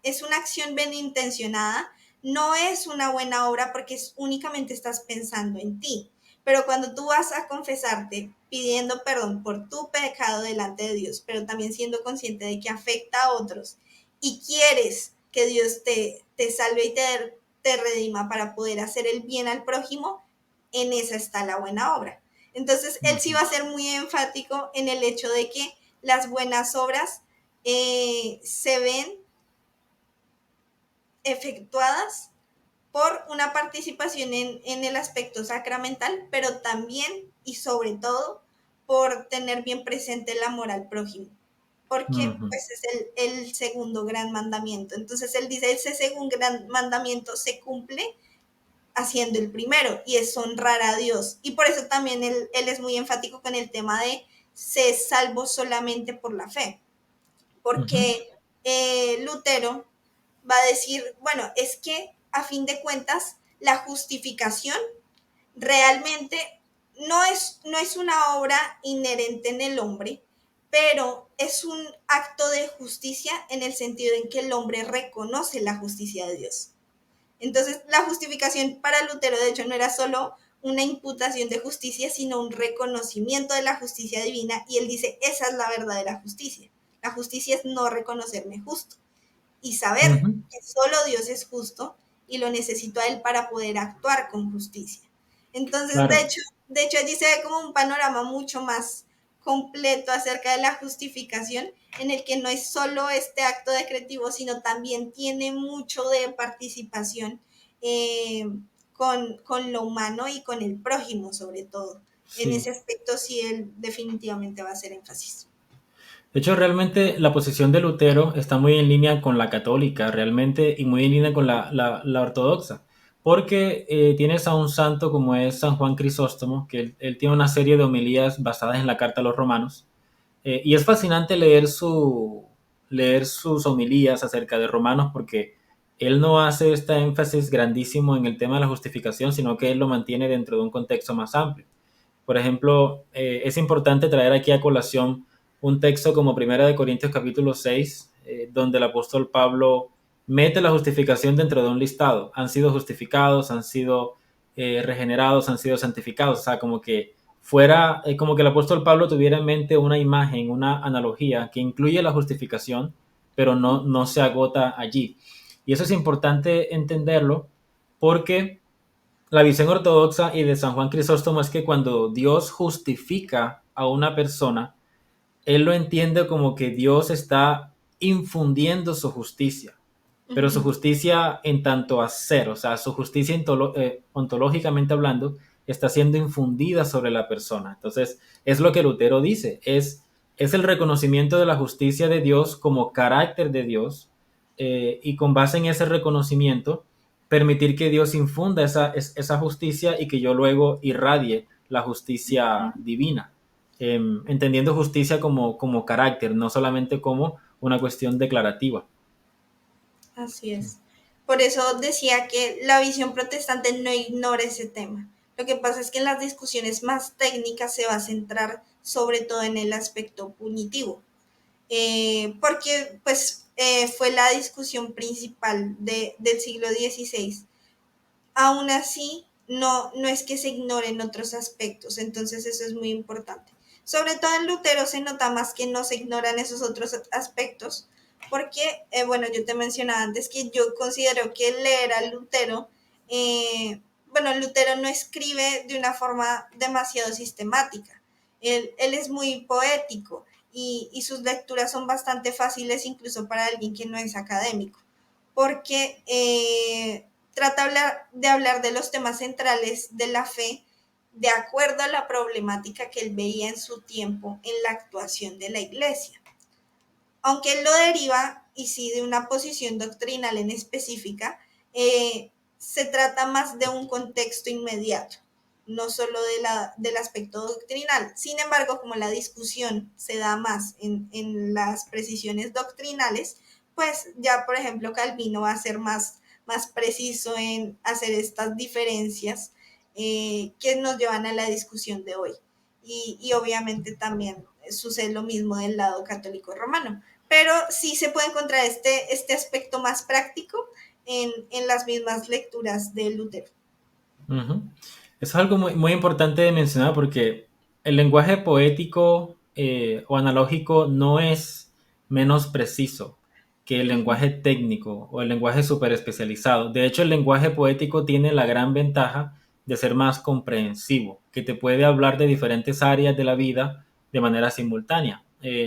es una acción bien intencionada, no es una buena obra porque únicamente estás pensando en ti. Pero cuando tú vas a confesarte pidiendo perdón por tu pecado delante de Dios, pero también siendo consciente de que afecta a otros y quieres que Dios te salve y te redima para poder hacer el bien al prójimo, en esa está la buena obra. Entonces, él sí Uh-huh. va a ser muy enfático en el hecho de que las buenas obras se ven efectuadas por una participación en el aspecto sacramental, pero también y sobre todo por tener bien presente el amor al prójimo, porque Uh-huh. pues es el segundo gran mandamiento. Entonces él dice, ese segundo gran mandamiento se cumple haciendo el primero y es honrar a Dios. Y por eso también él es muy enfático con el tema de se salvo solamente por la fe, Uh-huh. porque Lutero va a decir, bueno, es que a fin de cuentas la justificación realmente no es una obra inherente en el hombre, pero es un acto de justicia en el sentido en que el hombre reconoce la justicia de Dios. Entonces, la justificación para Lutero, de hecho, no era solo una imputación de justicia, sino un reconocimiento de la justicia divina. Y él dice, esa es la verdadera justicia. La justicia es no reconocerme justo y saber Uh-huh. que solo Dios es justo y lo necesito a Él para poder actuar con justicia. Entonces, de Claro. hecho, de hecho allí se ve como un panorama mucho más completo acerca de la justificación, en el que no es solo este acto decretivo, sino también tiene mucho de participación eh, con lo humano y con el prójimo, sobre todo. En Sí. ese aspecto sí él definitivamente va a hacer énfasis. De hecho, realmente la posición de Lutero está muy en línea con la católica, realmente, y muy en línea con la ortodoxa, porque tienes a un santo como es San Juan Crisóstomo, que él tiene una serie de homilías basadas en la carta a los romanos, y es fascinante leer sus homilías acerca de Romanos porque él no hace este énfasis grandísimo en el tema de la justificación, sino que él lo mantiene dentro de un contexto más amplio. Por ejemplo, es importante traer aquí a colación un texto como Primera de Corintios capítulo 6, donde el apóstol Pablo mete la justificación dentro de un listado. Han sido justificados, han sido regenerados, han sido santificados. O sea, como que fuera, como que el apóstol Pablo tuviera en mente una imagen, una analogía que incluye la justificación, pero no se agota allí. Y eso es importante entenderlo porque la visión ortodoxa y de San Juan Crisóstomo es que cuando Dios justifica a una persona, él lo entiende como que Dios está infundiendo su justicia, pero su Ujú. justicia en tanto a ser, o sea, su justicia ontológicamente hablando, está siendo infundida sobre la persona. Entonces, es lo que Lutero dice, es el reconocimiento de la justicia de Dios como carácter de Dios, y con base en ese reconocimiento, permitir que Dios infunda esa justicia y que yo luego irradie la justicia divina, entendiendo justicia como carácter, no solamente como una cuestión declarativa. Así Sí. es. Por eso decía que la visión protestante no ignora ese tema. Lo que pasa es que en las discusiones más técnicas se va a centrar sobre todo en el aspecto punitivo, porque pues fue la discusión principal del siglo XVI. Aún así, no es que se ignoren otros aspectos, entonces eso es muy importante. Sobre todo en Lutero se nota más que no se ignoran esos otros aspectos, porque, bueno, yo te mencionaba antes que yo considero que leer a Lutero, bueno, Lutero no escribe de una forma demasiado sistemática, él es muy poético y sus lecturas son bastante fáciles incluso para alguien que no es académico, porque trata de hablar de los temas centrales de la fe de acuerdo a la problemática que él veía en su tiempo en la actuación de la iglesia. Aunque él lo deriva, y sí de una posición doctrinal en específica, se trata más de un contexto inmediato, no solo del aspecto doctrinal. Sin embargo, como la discusión se da más en las precisiones doctrinales, pues ya, por ejemplo, Calvino va a ser más preciso en hacer estas diferencias que nos llevan a la discusión de hoy. Y obviamente también sucede lo mismo del lado católico romano, pero sí se puede encontrar este aspecto más práctico en las mismas lecturas de Lutero. Ujú. Eso es algo muy importante de mencionar porque el lenguaje poético o analógico no es menos preciso que el Ujú. lenguaje técnico o el lenguaje súper especializado. De hecho, el lenguaje poético tiene la gran ventaja de ser más comprensivo, que te puede hablar de diferentes áreas de la vida de manera simultánea.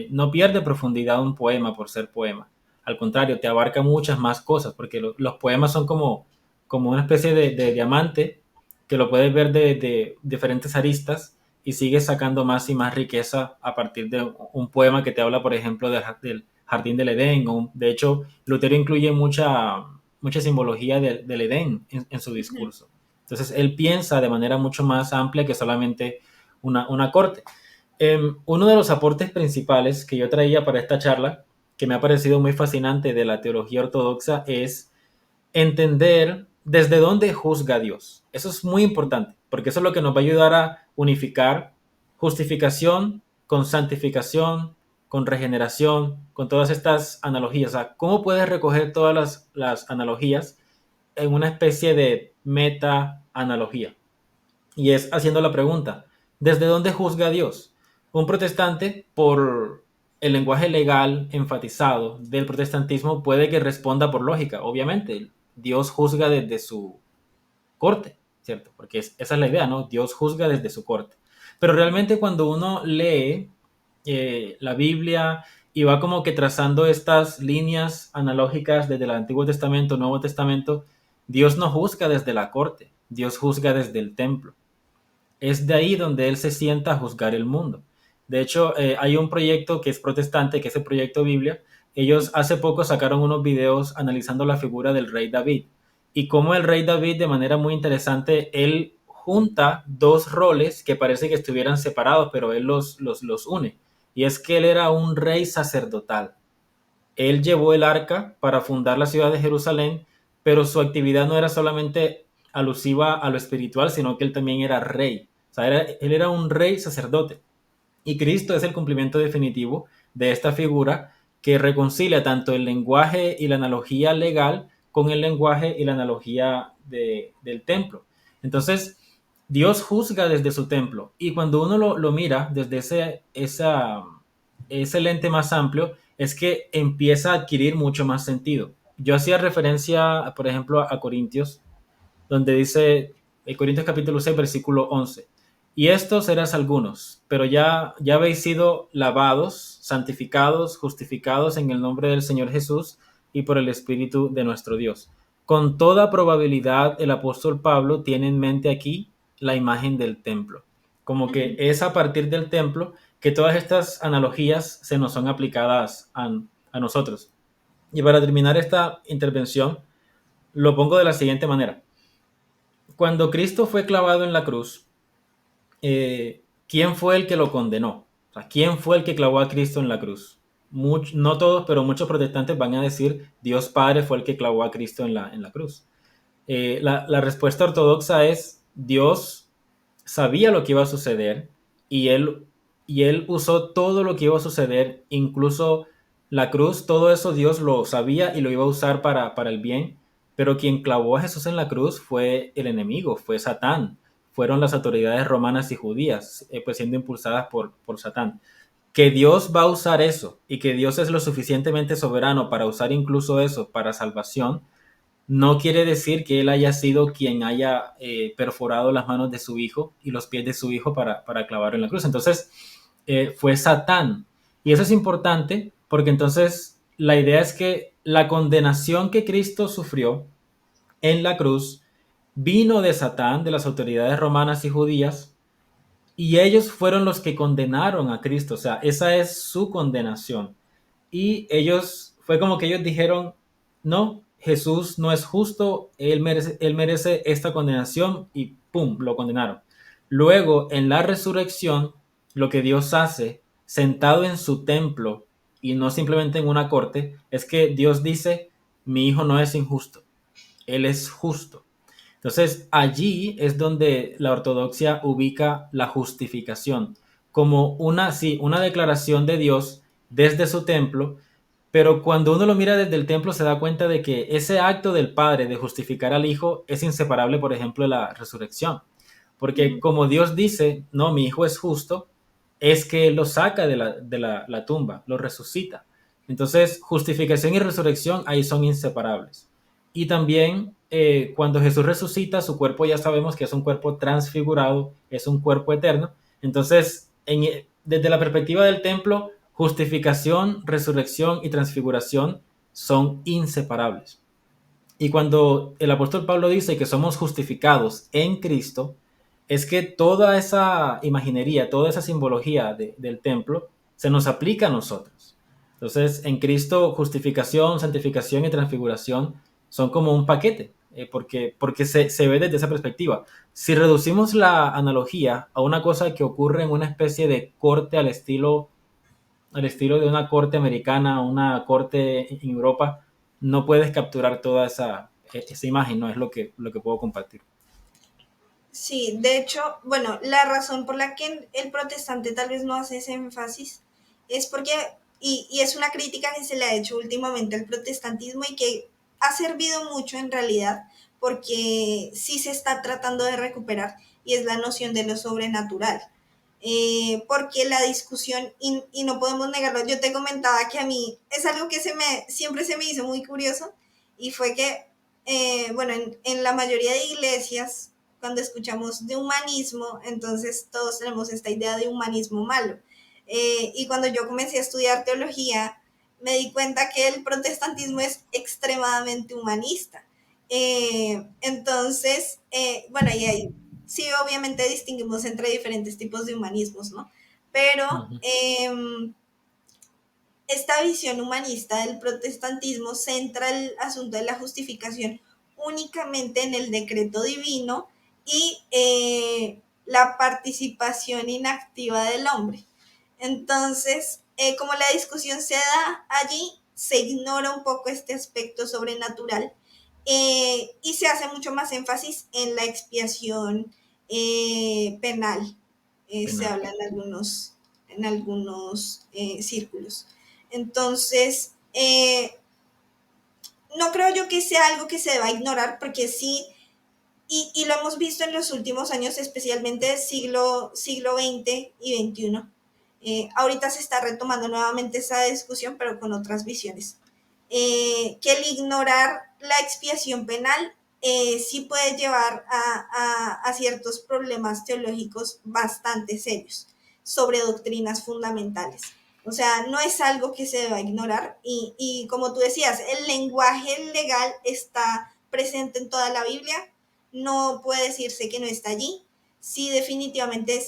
No pierde profundidad un poema por ser poema. Al contrario, te abarca muchas más cosas porque los poemas son como una especie de diamante que lo puedes ver de diferentes aristas y sigues sacando más y más riqueza a partir de un poema que te habla, por ejemplo, del Jardín del Edén. De hecho, Lutero incluye mucha simbología del Edén en su Ujú. discurso. Entonces, él piensa de manera mucho más amplia que solamente una corte. Uno de los aportes principales que yo traía para esta charla, que me ha parecido muy fascinante de la teología ortodoxa, es entender desde dónde juzga Dios. Eso es muy importante, porque eso es lo que nos va a ayudar a unificar justificación con santificación, con regeneración, con todas estas analogías. O sea, ¿cómo puedes recoger todas las analogías en una especie de meta-analogía? Y es haciendo la pregunta, ¿desde dónde juzga Dios? Un protestante, por el lenguaje legal enfatizado del protestantismo, puede que responda por lógica. Obviamente, Dios juzga desde su corte, ¿cierto? Porque esa es la idea, ¿no? Dios juzga desde su corte. Pero realmente cuando uno lee la Biblia y va como que trazando estas líneas analógicas desde el Antiguo Testamento, Nuevo Testamento, Dios no juzga desde la corte, Dios juzga desde el templo. Es de ahí donde Él se sienta a juzgar el mundo. De hecho, hay un proyecto que es protestante, que es el Proyecto Biblia. Ellos hace poco sacaron unos videos analizando la figura del rey David y cómo el rey David, de manera muy interesante, él junta dos roles que parece que estuvieran separados, pero él los une. Y es que él era un rey sacerdotal. Él llevó el arca para fundar la ciudad de Jerusalén, pero su actividad no era solamente alusiva a lo espiritual, sino que él también era rey. O sea, él era un rey sacerdote. Y Cristo es el cumplimiento definitivo de esta figura que reconcilia tanto el lenguaje y la analogía legal con el lenguaje y la analogía del templo. Entonces, Dios juzga desde su templo y cuando uno lo mira desde ese lente más amplio, es que empieza a adquirir mucho más sentido. Yo hacía referencia, por ejemplo, a Corintios, donde dice, Corintios capítulo 6 versículo 11, y estos eras algunos, pero ya habéis sido lavados, santificados, justificados en el nombre del Señor Jesús y por el Espíritu de nuestro Dios. Con toda probabilidad, el apóstol Pablo tiene en mente aquí la imagen del templo, como que es a partir del templo que todas estas analogías se nos son aplicadas a nosotros. Y para terminar esta intervención, lo pongo de la siguiente manera. Cuando Cristo fue clavado en la cruz, ¿quién fue el que lo condenó? O sea, ¿quién fue el que clavó a Cristo en la cruz? No todos, pero muchos protestantes van a decir Dios Padre fue el que clavó a Cristo en la cruz. La respuesta ortodoxa es Dios sabía lo que iba a suceder y él usó todo lo que iba a suceder, incluso la cruz, todo eso Dios lo sabía y lo iba a usar para el bien, pero quien clavó a Jesús en la cruz fue el enemigo, fue Satán, fueron las autoridades romanas y judías, pues siendo impulsadas por Satán. Que Dios va a usar eso y que Dios es lo suficientemente soberano para usar incluso eso para salvación, no quiere decir que él haya sido quien haya perforado las manos de su hijo y los pies de su hijo para clavarlo en la cruz. Entonces, fue Satán. Y eso es importante porque entonces la idea es que la condenación que Cristo sufrió en la cruz vino de Satán, de las autoridades romanas y judías, y ellos fueron los que condenaron a Cristo. O sea, esa es su condenación. Y ellos, fue como que ellos dijeron, no, Jesús no es justo, él merece esta condenación y ¡pum!, lo condenaron. Luego, en la resurrección, lo que Dios hace, sentado en su templo y no simplemente en una corte, es que Dios dice, mi hijo no es injusto, él es justo. Entonces, allí es donde la ortodoxia ubica la justificación como sí, una declaración de Dios desde su templo, pero cuando uno lo mira desde el templo se da cuenta de que ese acto del Padre de justificar al Hijo es inseparable, por ejemplo, de la resurrección. Porque como Dios dice, no, mi Hijo es justo, es que Él lo saca de la tumba, lo resucita. Entonces, justificación y resurrección ahí son inseparables. Y también cuando Jesús resucita, su cuerpo ya sabemos que es un cuerpo transfigurado, es un cuerpo eterno. Entonces, desde la perspectiva del templo, justificación, resurrección y transfiguración son inseparables. Y cuando el apóstol Pablo dice que somos justificados en Cristo, es que toda esa imaginería, toda esa simbología del templo se nos aplica a nosotros. Entonces, en Cristo, justificación, santificación y transfiguración son como un paquete, porque se ve desde esa perspectiva. Si reducimos la analogía a una cosa que ocurre en una especie de corte al estilo de una corte americana, una corte en Europa, no puedes capturar toda esa imagen, no es lo que puedo compartir. Sí, de hecho, bueno, la razón por la que el protestante tal vez no hace ese énfasis es porque, y es una crítica que se le ha hecho últimamente al protestantismo y que ha servido mucho en realidad, porque sí se está tratando de recuperar, y es la noción de lo sobrenatural. Porque la discusión, y no podemos negarlo, yo te comentaba que a mí es algo que siempre se me hizo muy curioso, y fue que, bueno, en la mayoría de iglesias, cuando escuchamos de humanismo, entonces todos tenemos esta idea de humanismo malo. Y cuando yo comencé a estudiar teología, me di cuenta que el protestantismo es extremadamente humanista. Entonces, bueno, y ahí sí obviamente distinguimos entre diferentes tipos de humanismos, ¿no? pero Ujú. esta visión humanista del protestantismo centra el asunto de la justificación únicamente en el decreto divino y la participación inactiva del hombre. Entonces, como la discusión se da allí, se ignora un poco este aspecto sobrenatural y se hace mucho más énfasis en la expiación penal. Se Penal. habla en algunos círculos. Entonces, no creo yo que sea algo que se deba ignorar, porque sí, y lo hemos visto en los últimos años, especialmente siglo XX y XXI. Ahorita se está retomando nuevamente esa discusión, pero con otras visiones. Que el ignorar la expiación penal sí puede llevar a ciertos problemas teológicos bastante serios sobre doctrinas fundamentales. O sea, no es algo que se deba ignorar y como tú decías, el lenguaje legal está presente en toda la Biblia, no puede decirse que no está allí. Sí, definitivamente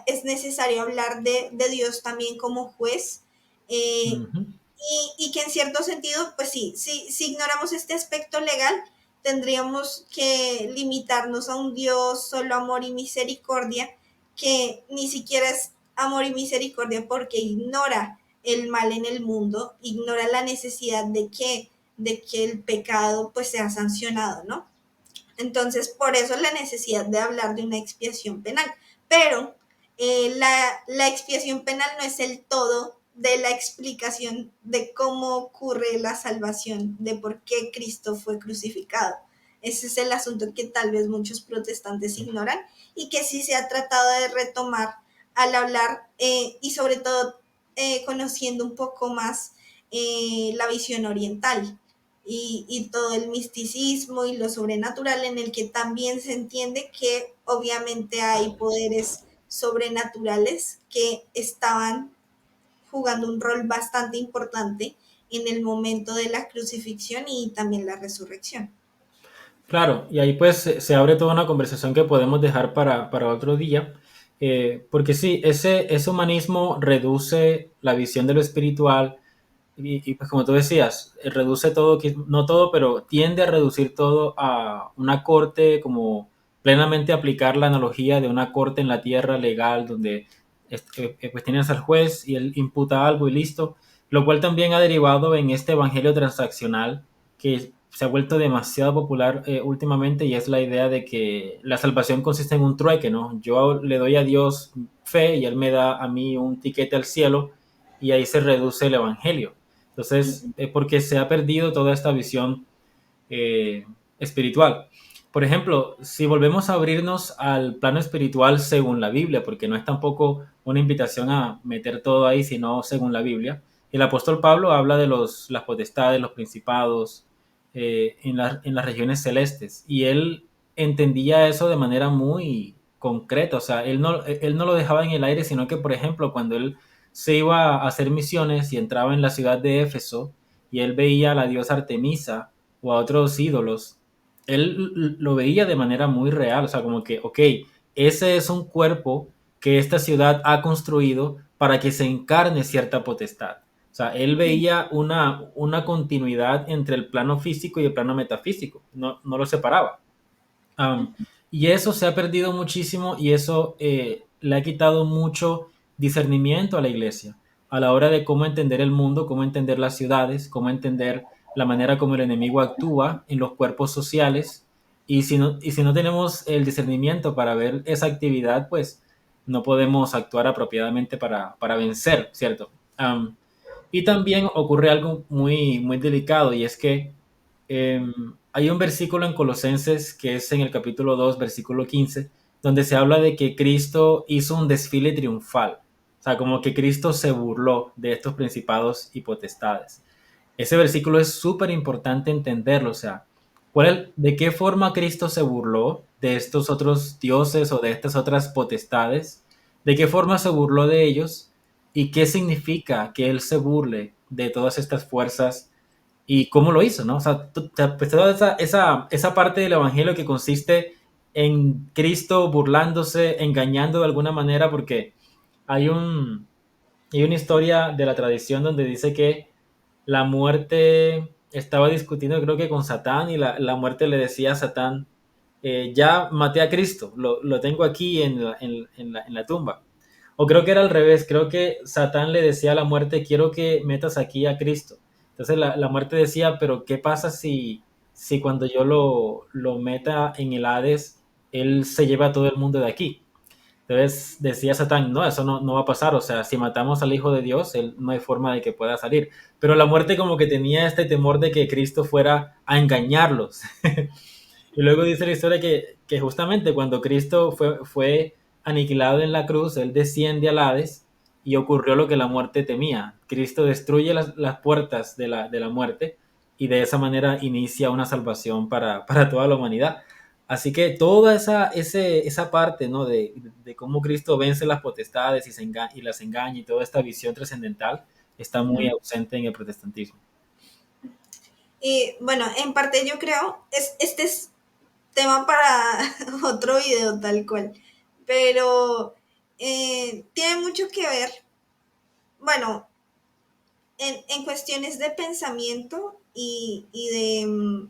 es necesario hablar de Dios también como juez. Eh, Ujú. y que en cierto sentido, pues sí, si ignoramos este aspecto legal, tendríamos que limitarnos a un Dios solo amor y misericordia, que ni siquiera es amor y misericordia porque ignora el mal en el mundo, ignora la necesidad de que el pecado pues sea sancionado, ¿no? Entonces, por eso la necesidad de hablar de una expiación penal. Pero la expiación penal no es el todo de la explicación de cómo ocurre la salvación, de por qué Cristo fue crucificado. Ese es el asunto que tal vez muchos protestantes ignoran y que sí se ha tratado de retomar al hablar y sobre todo conociendo un poco más la visión oriental y todo el misticismo y lo sobrenatural, en el que también se entiende que obviamente hay poderes sobrenaturales que estaban jugando un rol bastante importante en el momento de la crucifixión y también la resurrección. Claro, y ahí pues se abre toda una conversación que podemos dejar para otro día, porque sí, ese humanismo reduce la visión de lo espiritual y, pues como tú decías, reduce todo, no todo, pero tiende a reducir todo a una corte, como plenamente aplicar la analogía de una corte en la tierra legal, donde pues tienes al juez y él imputa algo y listo, lo cual también ha derivado en este evangelio transaccional que se ha vuelto demasiado popular últimamente, y es la idea de que la salvación consiste en un trueque, ¿no? Yo le doy a Dios fe y él me da a mí un tiquete al cielo, y ahí se reduce el evangelio. Entonces, porque se ha perdido toda esta visión eh, espiritual. Por ejemplo, si volvemos a abrirnos al plano espiritual según la Biblia, porque no es tampoco una invitación a meter todo ahí, sino según la Biblia, el apóstol Pablo habla de las potestades, los principados en las regiones celestes, y él entendía eso de manera muy concreta. O sea, él no lo dejaba en el aire, sino que, por ejemplo, cuando él se iba a hacer misiones y entraba en la ciudad de Éfeso y él veía a la diosa Artemisa o a otros ídolos, él lo veía de manera muy real. O sea, como que, ok, ese es un cuerpo que esta ciudad ha construido para que se encarne cierta potestad. O sea, él veía una continuidad entre el plano físico y el plano metafísico, no lo separaba. Um, y eso se ha perdido muchísimo, y eso le ha quitado mucho discernimiento a la iglesia a la hora de cómo entender el mundo, cómo entender las ciudades, cómo entender la manera como el enemigo actúa en los cuerpos sociales. Y si no tenemos el discernimiento para ver esa actividad, pues no podemos actuar apropiadamente para vencer, ¿cierto? Y también ocurre algo muy, muy delicado, y es que eh, hay un versículo en Colosenses que es en el capítulo 2 versículo 15, donde se habla de que Cristo hizo un desfile triunfal. O sea, como que Cristo se burló de estos principados y potestades. Ese versículo es súper importante entenderlo. O sea, ¿de qué forma Cristo se burló de estos otros dioses o de estas otras potestades? ¿De qué forma se burló de ellos? ¿Y qué significa que Él se burle de todas estas fuerzas? ¿Y cómo lo hizo, no? O sea, pues, toda esa parte del evangelio que consiste en Cristo burlándose, engañando de alguna manera, porque Hay un, hay una historia de la tradición donde dice que la muerte estaba discutiendo, creo que con Satán, y la muerte le decía a Satán, ya maté a Cristo, lo tengo aquí en la tumba. O creo que era al revés, creo que Satán le decía a la muerte, quiero que metas aquí a Cristo. Entonces la muerte decía, pero ¿qué pasa si cuando yo lo meta en el Hades, él se lleva a todo el mundo de aquí? Entonces decía Satán, no, eso no va a pasar, o sea, si matamos al Hijo de Dios, él no hay forma de que pueda salir. Pero la muerte como que tenía este temor de que Cristo fuera a engañarlos. Y luego dice la historia que justamente cuando Cristo fue aniquilado en la cruz, él desciende al Hades y ocurrió lo que la muerte temía. Cristo destruye las puertas de la muerte y de esa manera inicia una salvación para toda la humanidad. Así que toda esa parte, ¿no? de cómo Cristo vence las potestades y las engaña y toda esta visión trascendental está muy Ujú. ausente en el protestantismo. Y bueno, en parte yo creo, este es tema para otro video tal cual, pero tiene mucho que ver, bueno, en cuestiones de pensamiento y de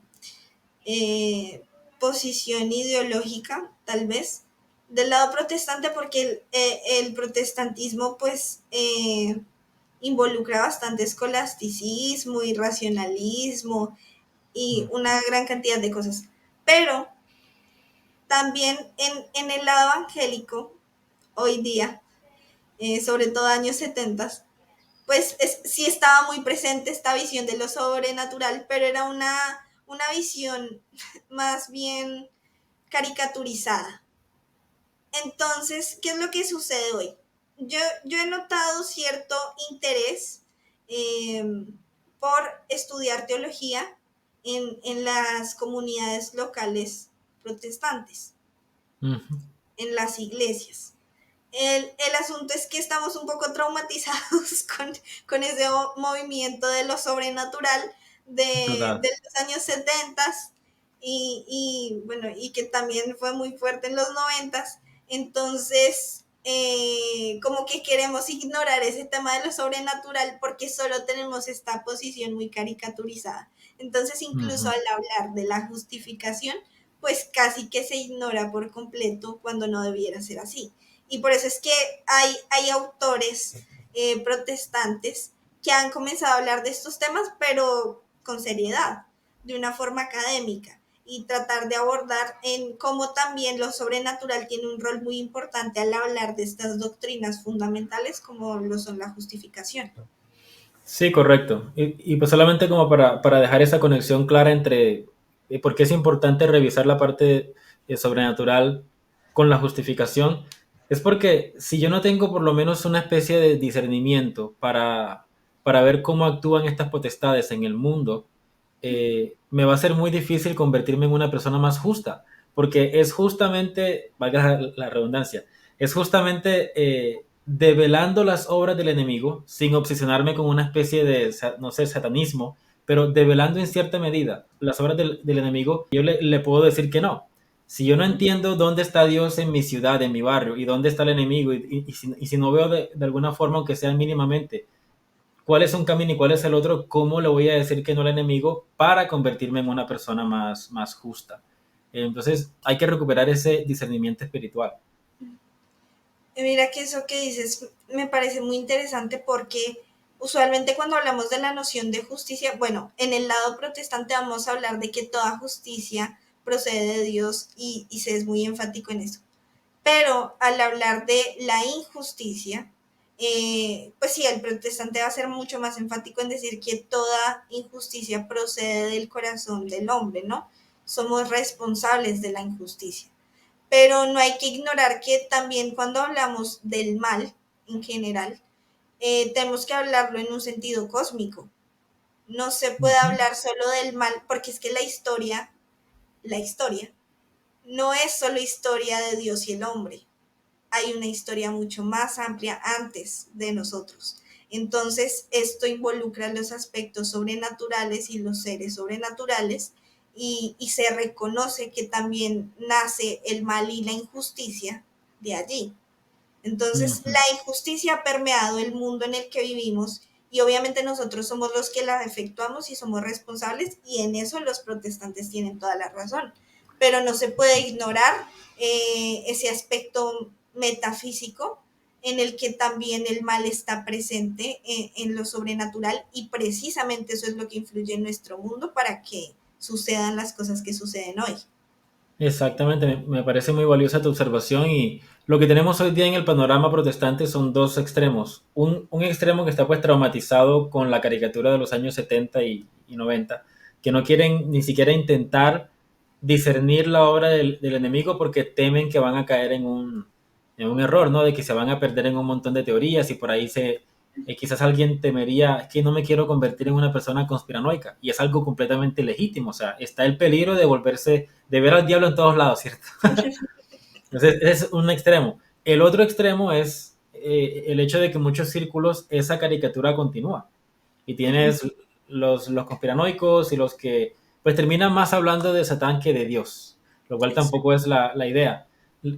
eh, posición ideológica, tal vez, del lado protestante, porque el protestantismo pues involucra bastante escolasticismo y racionalismo y Mm. una gran cantidad de cosas. Pero también en el lado evangélico, hoy día, sobre todo años 70, pues sí estaba muy presente esta visión de lo sobrenatural, pero era una visión más bien caricaturizada. Entonces, ¿qué es lo que sucede hoy? Yo he notado cierto interés eh, por estudiar teología en las comunidades locales protestantes, Ujú. en las iglesias. El asunto es que estamos un poco traumatizados con ese movimiento de lo sobrenatural Total. de los años 70 bueno, y que también fue muy fuerte en los 90. Entonces, como que queremos ignorar ese tema de lo sobrenatural porque solo tenemos esta posición muy caricaturizada. Entonces, incluso Ujú. al hablar de la justificación, pues casi que se ignora por completo cuando no debiera ser así. Y por eso es que hay autores protestantes que han comenzado a hablar de estos temas, pero con seriedad, de una forma académica, y tratar de abordar en cómo también lo sobrenatural tiene un rol muy importante al hablar de estas doctrinas fundamentales como lo son la justificación. Sí, correcto. Y pues solamente como para dejar esa conexión clara entre por qué es importante revisar la parte sobrenatural con la justificación, es porque si yo no tengo por lo menos una especie de discernimiento para ver cómo actúan estas potestades en el mundo, me va a ser muy difícil convertirme en una persona más justa, porque es justamente, valga la redundancia, es justamente develando las obras del enemigo, sin obsesionarme con una especie de, no sé, satanismo, pero develando en cierta medida las obras del enemigo, yo le puedo decir que no. Si yo no entiendo dónde está Dios en mi ciudad, en mi barrio, y dónde está el enemigo, y si no veo de alguna forma, aunque sea mínimamente, cuál es un camino y cuál es el otro, ¿cómo le voy a decir que no al enemigo para convertirme en una persona más justa? Entonces hay que recuperar ese discernimiento espiritual. Mira que eso que dices me parece muy interesante porque usualmente cuando hablamos de la noción de justicia, bueno, en el lado protestante vamos a hablar de que toda justicia procede de Dios y se es muy enfático en eso. Pero al hablar de la injusticia, pues sí, el protestante va a ser mucho más enfático en decir que toda injusticia procede del corazón del hombre, ¿no? Somos responsables de la injusticia. Pero no hay que ignorar que también cuando hablamos del mal en general, tenemos que hablarlo en un sentido cósmico. No se puede Ujú. hablar solo del mal, porque es que la historia, no es solo historia de Dios y el hombre. Hay una historia mucho más amplia antes de nosotros. Entonces, esto involucra los aspectos sobrenaturales y los seres sobrenaturales y se reconoce que también nace el mal y la injusticia de allí. Entonces, Ujú. la injusticia ha permeado el mundo en el que vivimos y obviamente nosotros somos los que la efectuamos y somos responsables y en eso los protestantes tienen toda la razón. Pero no se puede ignorar ese aspecto metafísico en el que también el mal está presente en lo sobrenatural y precisamente eso es lo que influye en nuestro mundo para que sucedan las cosas que suceden hoy. Exactamente, me parece muy valiosa tu observación y lo que tenemos hoy día en el panorama protestante son dos extremos. Un extremo que está pues traumatizado con la caricatura de los años 70 y 90, que no quieren ni siquiera intentar discernir la obra del enemigo porque temen que van a caer en un error, ¿no? De que se van a perder en un montón de teorías y por ahí quizás alguien temería, es que no me quiero convertir en una persona conspiranoica y es algo completamente legítimo, o sea, está el peligro de volverse de ver al diablo en todos lados, ¿cierto? Entonces, ese es un extremo. El otro extremo es el hecho de que en muchos círculos esa caricatura continúa. Y tienes los conspiranoicos y los que pues terminan más hablando de Satán que de Dios, lo cual Exacto. tampoco es la idea.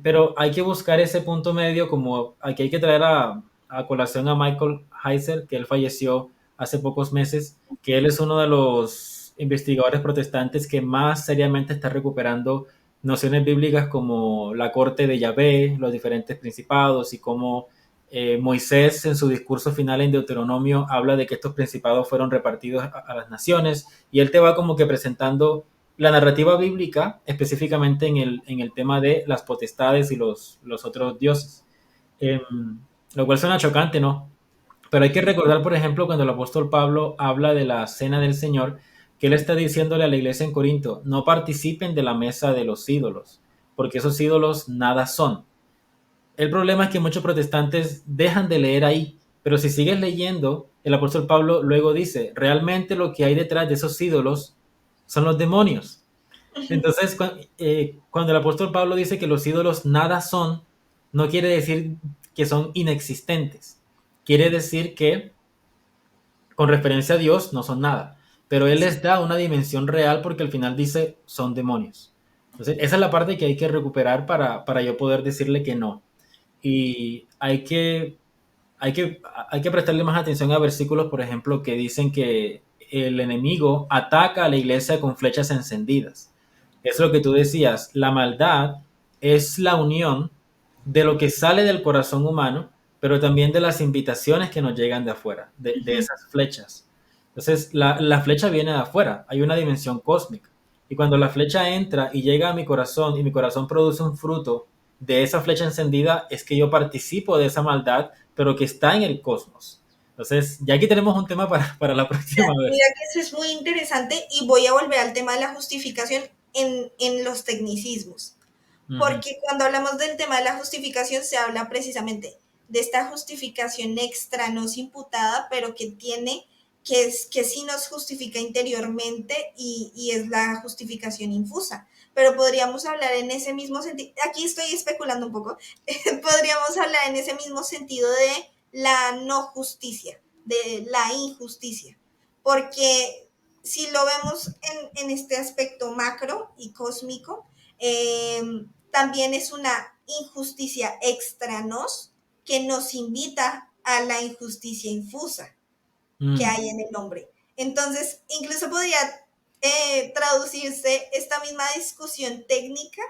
Pero hay que buscar ese punto medio, como aquí hay que traer a colación a Michael Heiser, que él falleció hace pocos meses, que él es uno de los investigadores protestantes que más seriamente está recuperando nociones bíblicas como la corte de Yahvé, los diferentes principados y cómo Moisés en su discurso final en Deuteronomio habla de que estos principados fueron repartidos a las naciones y él te va como que presentando la narrativa bíblica específicamente en el tema de las potestades y los otros dioses. Eh, lo cual suena chocante, ¿no? Pero hay que recordar, por ejemplo, cuando el apóstol Pablo habla de la cena del Señor, que él está diciéndole a la iglesia en Corinto, no participen de la mesa de los ídolos, porque esos ídolos nada son. El problema es que muchos protestantes dejan de leer ahí, pero si sigues leyendo, el apóstol Pablo luego dice, realmente lo que hay detrás de esos ídolos son los demonios. Entonces, cuando el apóstol Pablo dice que los ídolos nada son, no quiere decir que son inexistentes. Quiere decir que con referencia a Dios no son nada, pero Él les da una dimensión real porque al final dice son demonios. Entonces, esa es la parte que hay que recuperar para yo poder decirle que no. Y hay que, hay que prestarle más atención a versículos, por ejemplo, que dicen que el enemigo ataca a la iglesia con flechas encendidas. Es lo que tú decías, la maldad es la unión de lo que sale del corazón humano, pero también de las invitaciones que nos llegan de afuera, de esas flechas. Entonces, la flecha viene de afuera, hay una dimensión cósmica. Y cuando la flecha entra y llega a mi corazón y mi corazón produce un fruto de esa flecha encendida, es que yo participo de esa maldad, pero que está en el cosmos. Entonces, ya aquí tenemos un tema para la próxima Mira vez. que eso es muy interesante y voy a volver al tema de la justificación en los tecnicismos. Ujú, Porque cuando hablamos del tema de la justificación se habla precisamente de esta justificación extra, no imputada, pero que tiene, que sí nos justifica interiormente y es la justificación infusa. Pero podríamos hablar en ese mismo sentido, aquí estoy especulando un poco, podríamos hablar en ese mismo sentido de la no justicia, de la injusticia. Porque si lo vemos en este aspecto macro y cósmico, eh, también es una injusticia extra nos que nos invita a la injusticia infusa que mm, hay en el hombre. Entonces, incluso podría traducirse esta misma discusión técnica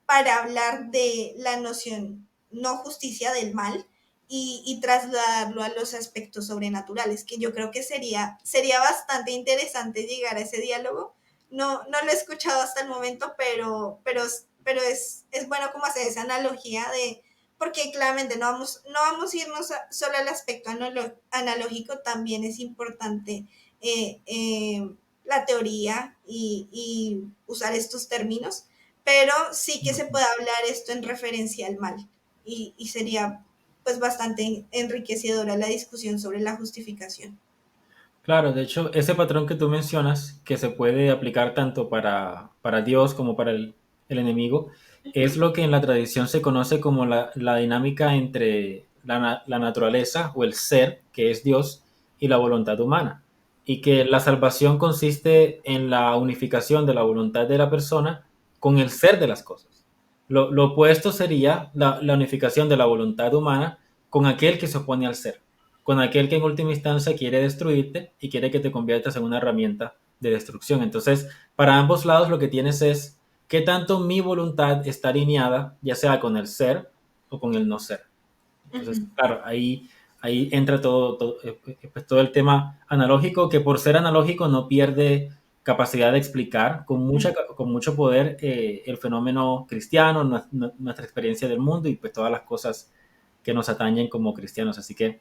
para hablar de la noción no justicia del mal y trasladarlo a los aspectos sobrenaturales, que yo creo que sería bastante interesante llegar a ese diálogo. No, no lo he escuchado hasta el momento, pero es bueno como hacer esa analogía de, porque claramente no vamos a irnos solo al aspecto analógico, también es importante la teoría y usar estos términos, pero sí que se ujú. puede hablar esto en referencia al mal y sería pues bastante enriquecedora la discusión sobre la justificación. Claro, de hecho, ese patrón que tú mencionas, que se puede aplicar tanto para Dios como para el enemigo, es lo que en la tradición se conoce como la dinámica entre la naturaleza o el ser, que es Dios, y la voluntad humana. Y que la salvación consiste en la unificación de la voluntad de la persona con el ser de las cosas. Lo opuesto sería la unificación de la voluntad humana con aquel que se opone al ser, con aquel que en última instancia quiere destruirte y quiere que te conviertas en una herramienta de destrucción. Entonces, para ambos lados lo que tienes es qué tanto mi voluntad está alineada, ya sea con el ser o con el no ser. Entonces, Ujú, claro, ahí entra pues, todo el tema analógico, que por ser analógico no pierde capacidad de explicar ujú. con mucho poder el fenómeno cristiano, nuestra experiencia del mundo y pues todas las cosas que nos atañen como cristianos. Así que,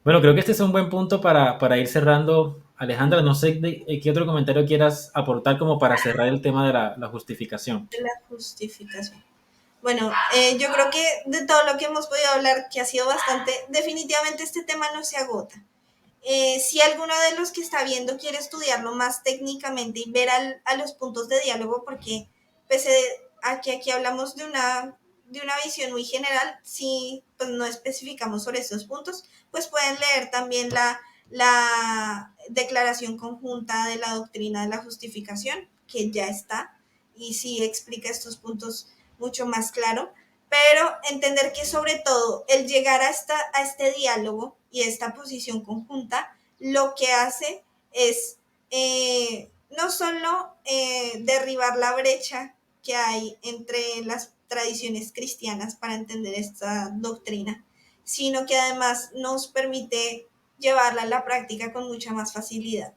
bueno, creo que este es un buen punto para ir cerrando. Alejandra, no sé qué otro comentario quieras aportar como para cerrar el tema de la justificación. De la justificación. Bueno, yo creo que de todo lo que hemos podido hablar, que ha sido bastante, definitivamente este tema no se agota. Si alguno de los que está viendo quiere estudiarlo más técnicamente y ver a los puntos de diálogo, porque pese a que aquí hablamos de una visión muy general, si pues, no especificamos sobre estos puntos, pues pueden leer también la declaración conjunta de la doctrina de la justificación, que ya está, y sí explica estos puntos mucho más claro, pero entender que sobre todo el llegar a este diálogo y esta posición conjunta, lo que hace es no solo derribar la brecha que hay entre las tradiciones cristianas para entender esta doctrina, sino que además nos permite llevarla a la práctica con mucha más facilidad.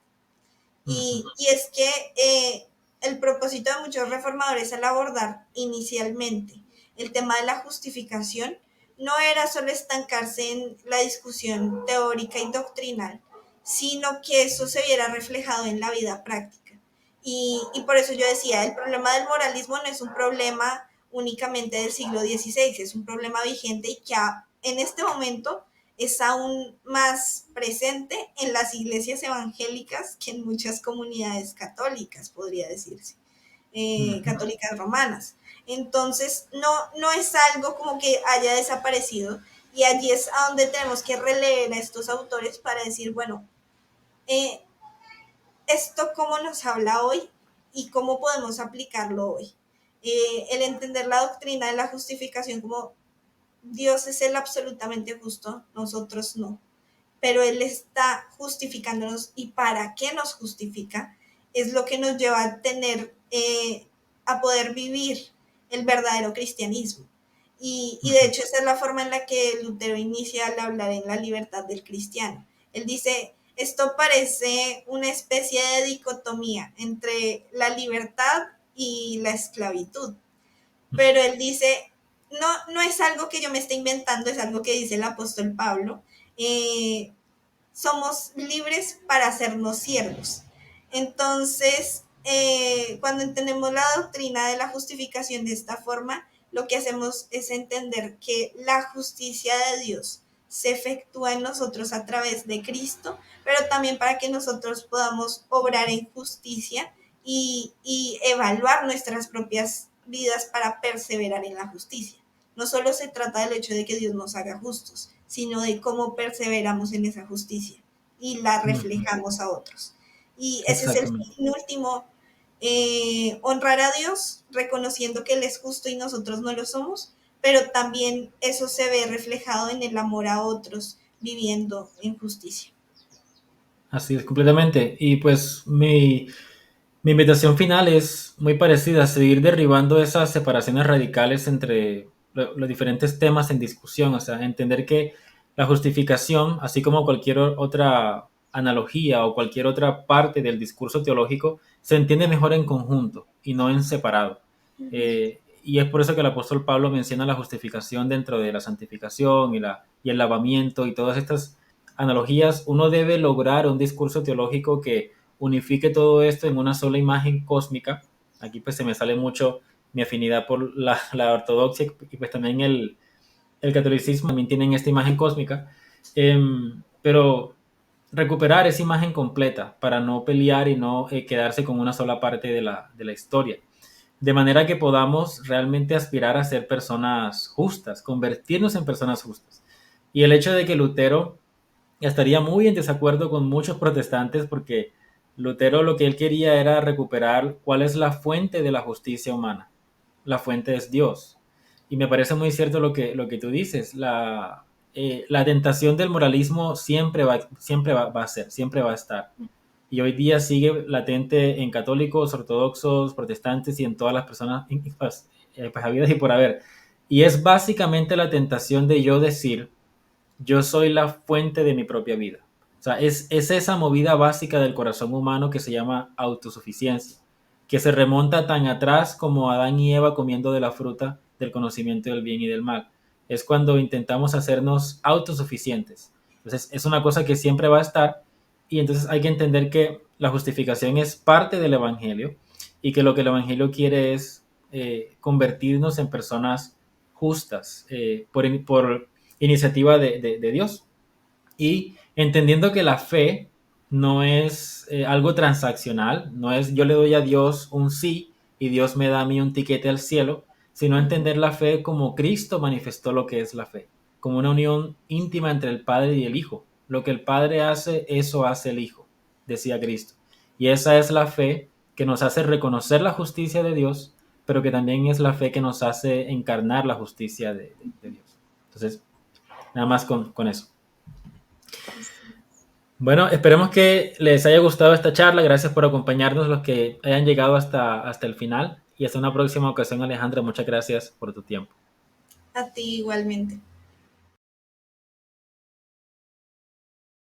Ujú, Y es que el propósito de muchos reformadores al abordar inicialmente el tema de la justificación no era solo estancarse en la discusión teórica y doctrinal, sino que eso se viera reflejado en la vida práctica. Y por eso yo decía, el problema del moralismo no es un problema únicamente del siglo XVI, es un problema vigente y que en este momento es aún más presente en las iglesias evangélicas que en muchas comunidades católicas, podría decirse, ujú. católicas romanas. Entonces, no es algo como que haya desaparecido y allí es a donde tenemos que releer a estos autores para decir, bueno, eh, esto cómo nos habla hoy y cómo podemos aplicarlo hoy. El entender la doctrina de la justificación como Dios es el absolutamente justo, nosotros no, pero Él está justificándonos y para qué nos justifica es lo que nos lleva a tener, a poder vivir el verdadero cristianismo. Y de hecho esa es la forma en la que Lutero inicia al hablar en la libertad del cristiano. Él dice, esto parece una especie de dicotomía entre la libertad y la esclavitud, pero él dice, no es algo que yo me esté inventando, es algo que dice el apóstol Pablo, eh, somos libres para hacernos siervos. Entonces, cuando entendemos la doctrina de la justificación de esta forma, lo que hacemos es entender que la justicia de Dios se efectúa en nosotros a través de Cristo, pero también para que nosotros podamos obrar en justicia y evaluar nuestras propias vidas para perseverar en la justicia. No solo se trata del hecho de que Dios nos haga justos, sino de cómo perseveramos en esa justicia y la Ujú. reflejamos a otros. Y ese es el Exactamente. fin último, honrar a Dios, reconociendo que Él es justo y nosotros no lo somos, pero también eso se ve reflejado en el amor a otros, viviendo en justicia. Así es, completamente. Y pues mi invitación final es muy parecida, a seguir derribando esas separaciones radicales entre los diferentes temas en discusión, o sea, entender que la justificación, así como cualquier otra analogía o cualquier otra parte del discurso teológico, se entiende mejor en conjunto y no en separado. Y es por eso que el apóstol Pablo menciona la justificación dentro de la santificación y el lavamiento y todas estas analogías. Uno debe lograr un discurso teológico que unifique todo esto en una sola imagen cósmica. Aquí pues se me sale mucho mi afinidad por la ortodoxia y pues también el catolicismo también tienen esta imagen cósmica, pero recuperar esa imagen completa para no pelear y no quedarse con una sola parte de la historia. De manera que podamos realmente aspirar a ser personas justas, convertirnos en personas justas. Y el hecho de que Lutero estaría muy en desacuerdo con muchos protestantes porque Lutero lo que él quería era recuperar cuál es la fuente de la justicia humana. la fuente es Dios. Y me parece muy cierto lo que tú dices. La tentación del moralismo va a ser, siempre va a estar. Y hoy día sigue latente en católicos, ortodoxos, protestantes y en todas las personas pues, habidas y por haber. Y es básicamente la tentación de yo decir, yo soy la fuente de mi propia vida. O sea, es esa movida básica del corazón humano que se llama autosuficiencia, que se remonta tan atrás como Adán y Eva comiendo de la fruta del conocimiento del bien y del mal. Es cuando intentamos hacernos autosuficientes. Entonces, es una cosa que siempre va a estar y entonces hay que entender que la justificación es parte del Evangelio y que lo que el Evangelio quiere es convertirnos en personas justas por iniciativa de Dios. Y entendiendo que la fe no es algo transaccional, no es yo le doy a Dios un sí y Dios me da a mí un tiquete al cielo, sino entender la fe como Cristo manifestó lo que es la fe, como una unión íntima entre el Padre y el Hijo. Lo que el Padre hace, eso hace el Hijo, decía Cristo. Y esa es la fe que nos hace reconocer la justicia de Dios, pero que también es la fe que nos hace encarnar la justicia de Dios. Entonces, nada más con eso. Bueno, esperemos que les haya gustado esta charla. Gracias por acompañarnos los que hayan llegado hasta el final. Y hasta una próxima ocasión, Alejandra. Muchas gracias por tu tiempo. A ti igualmente.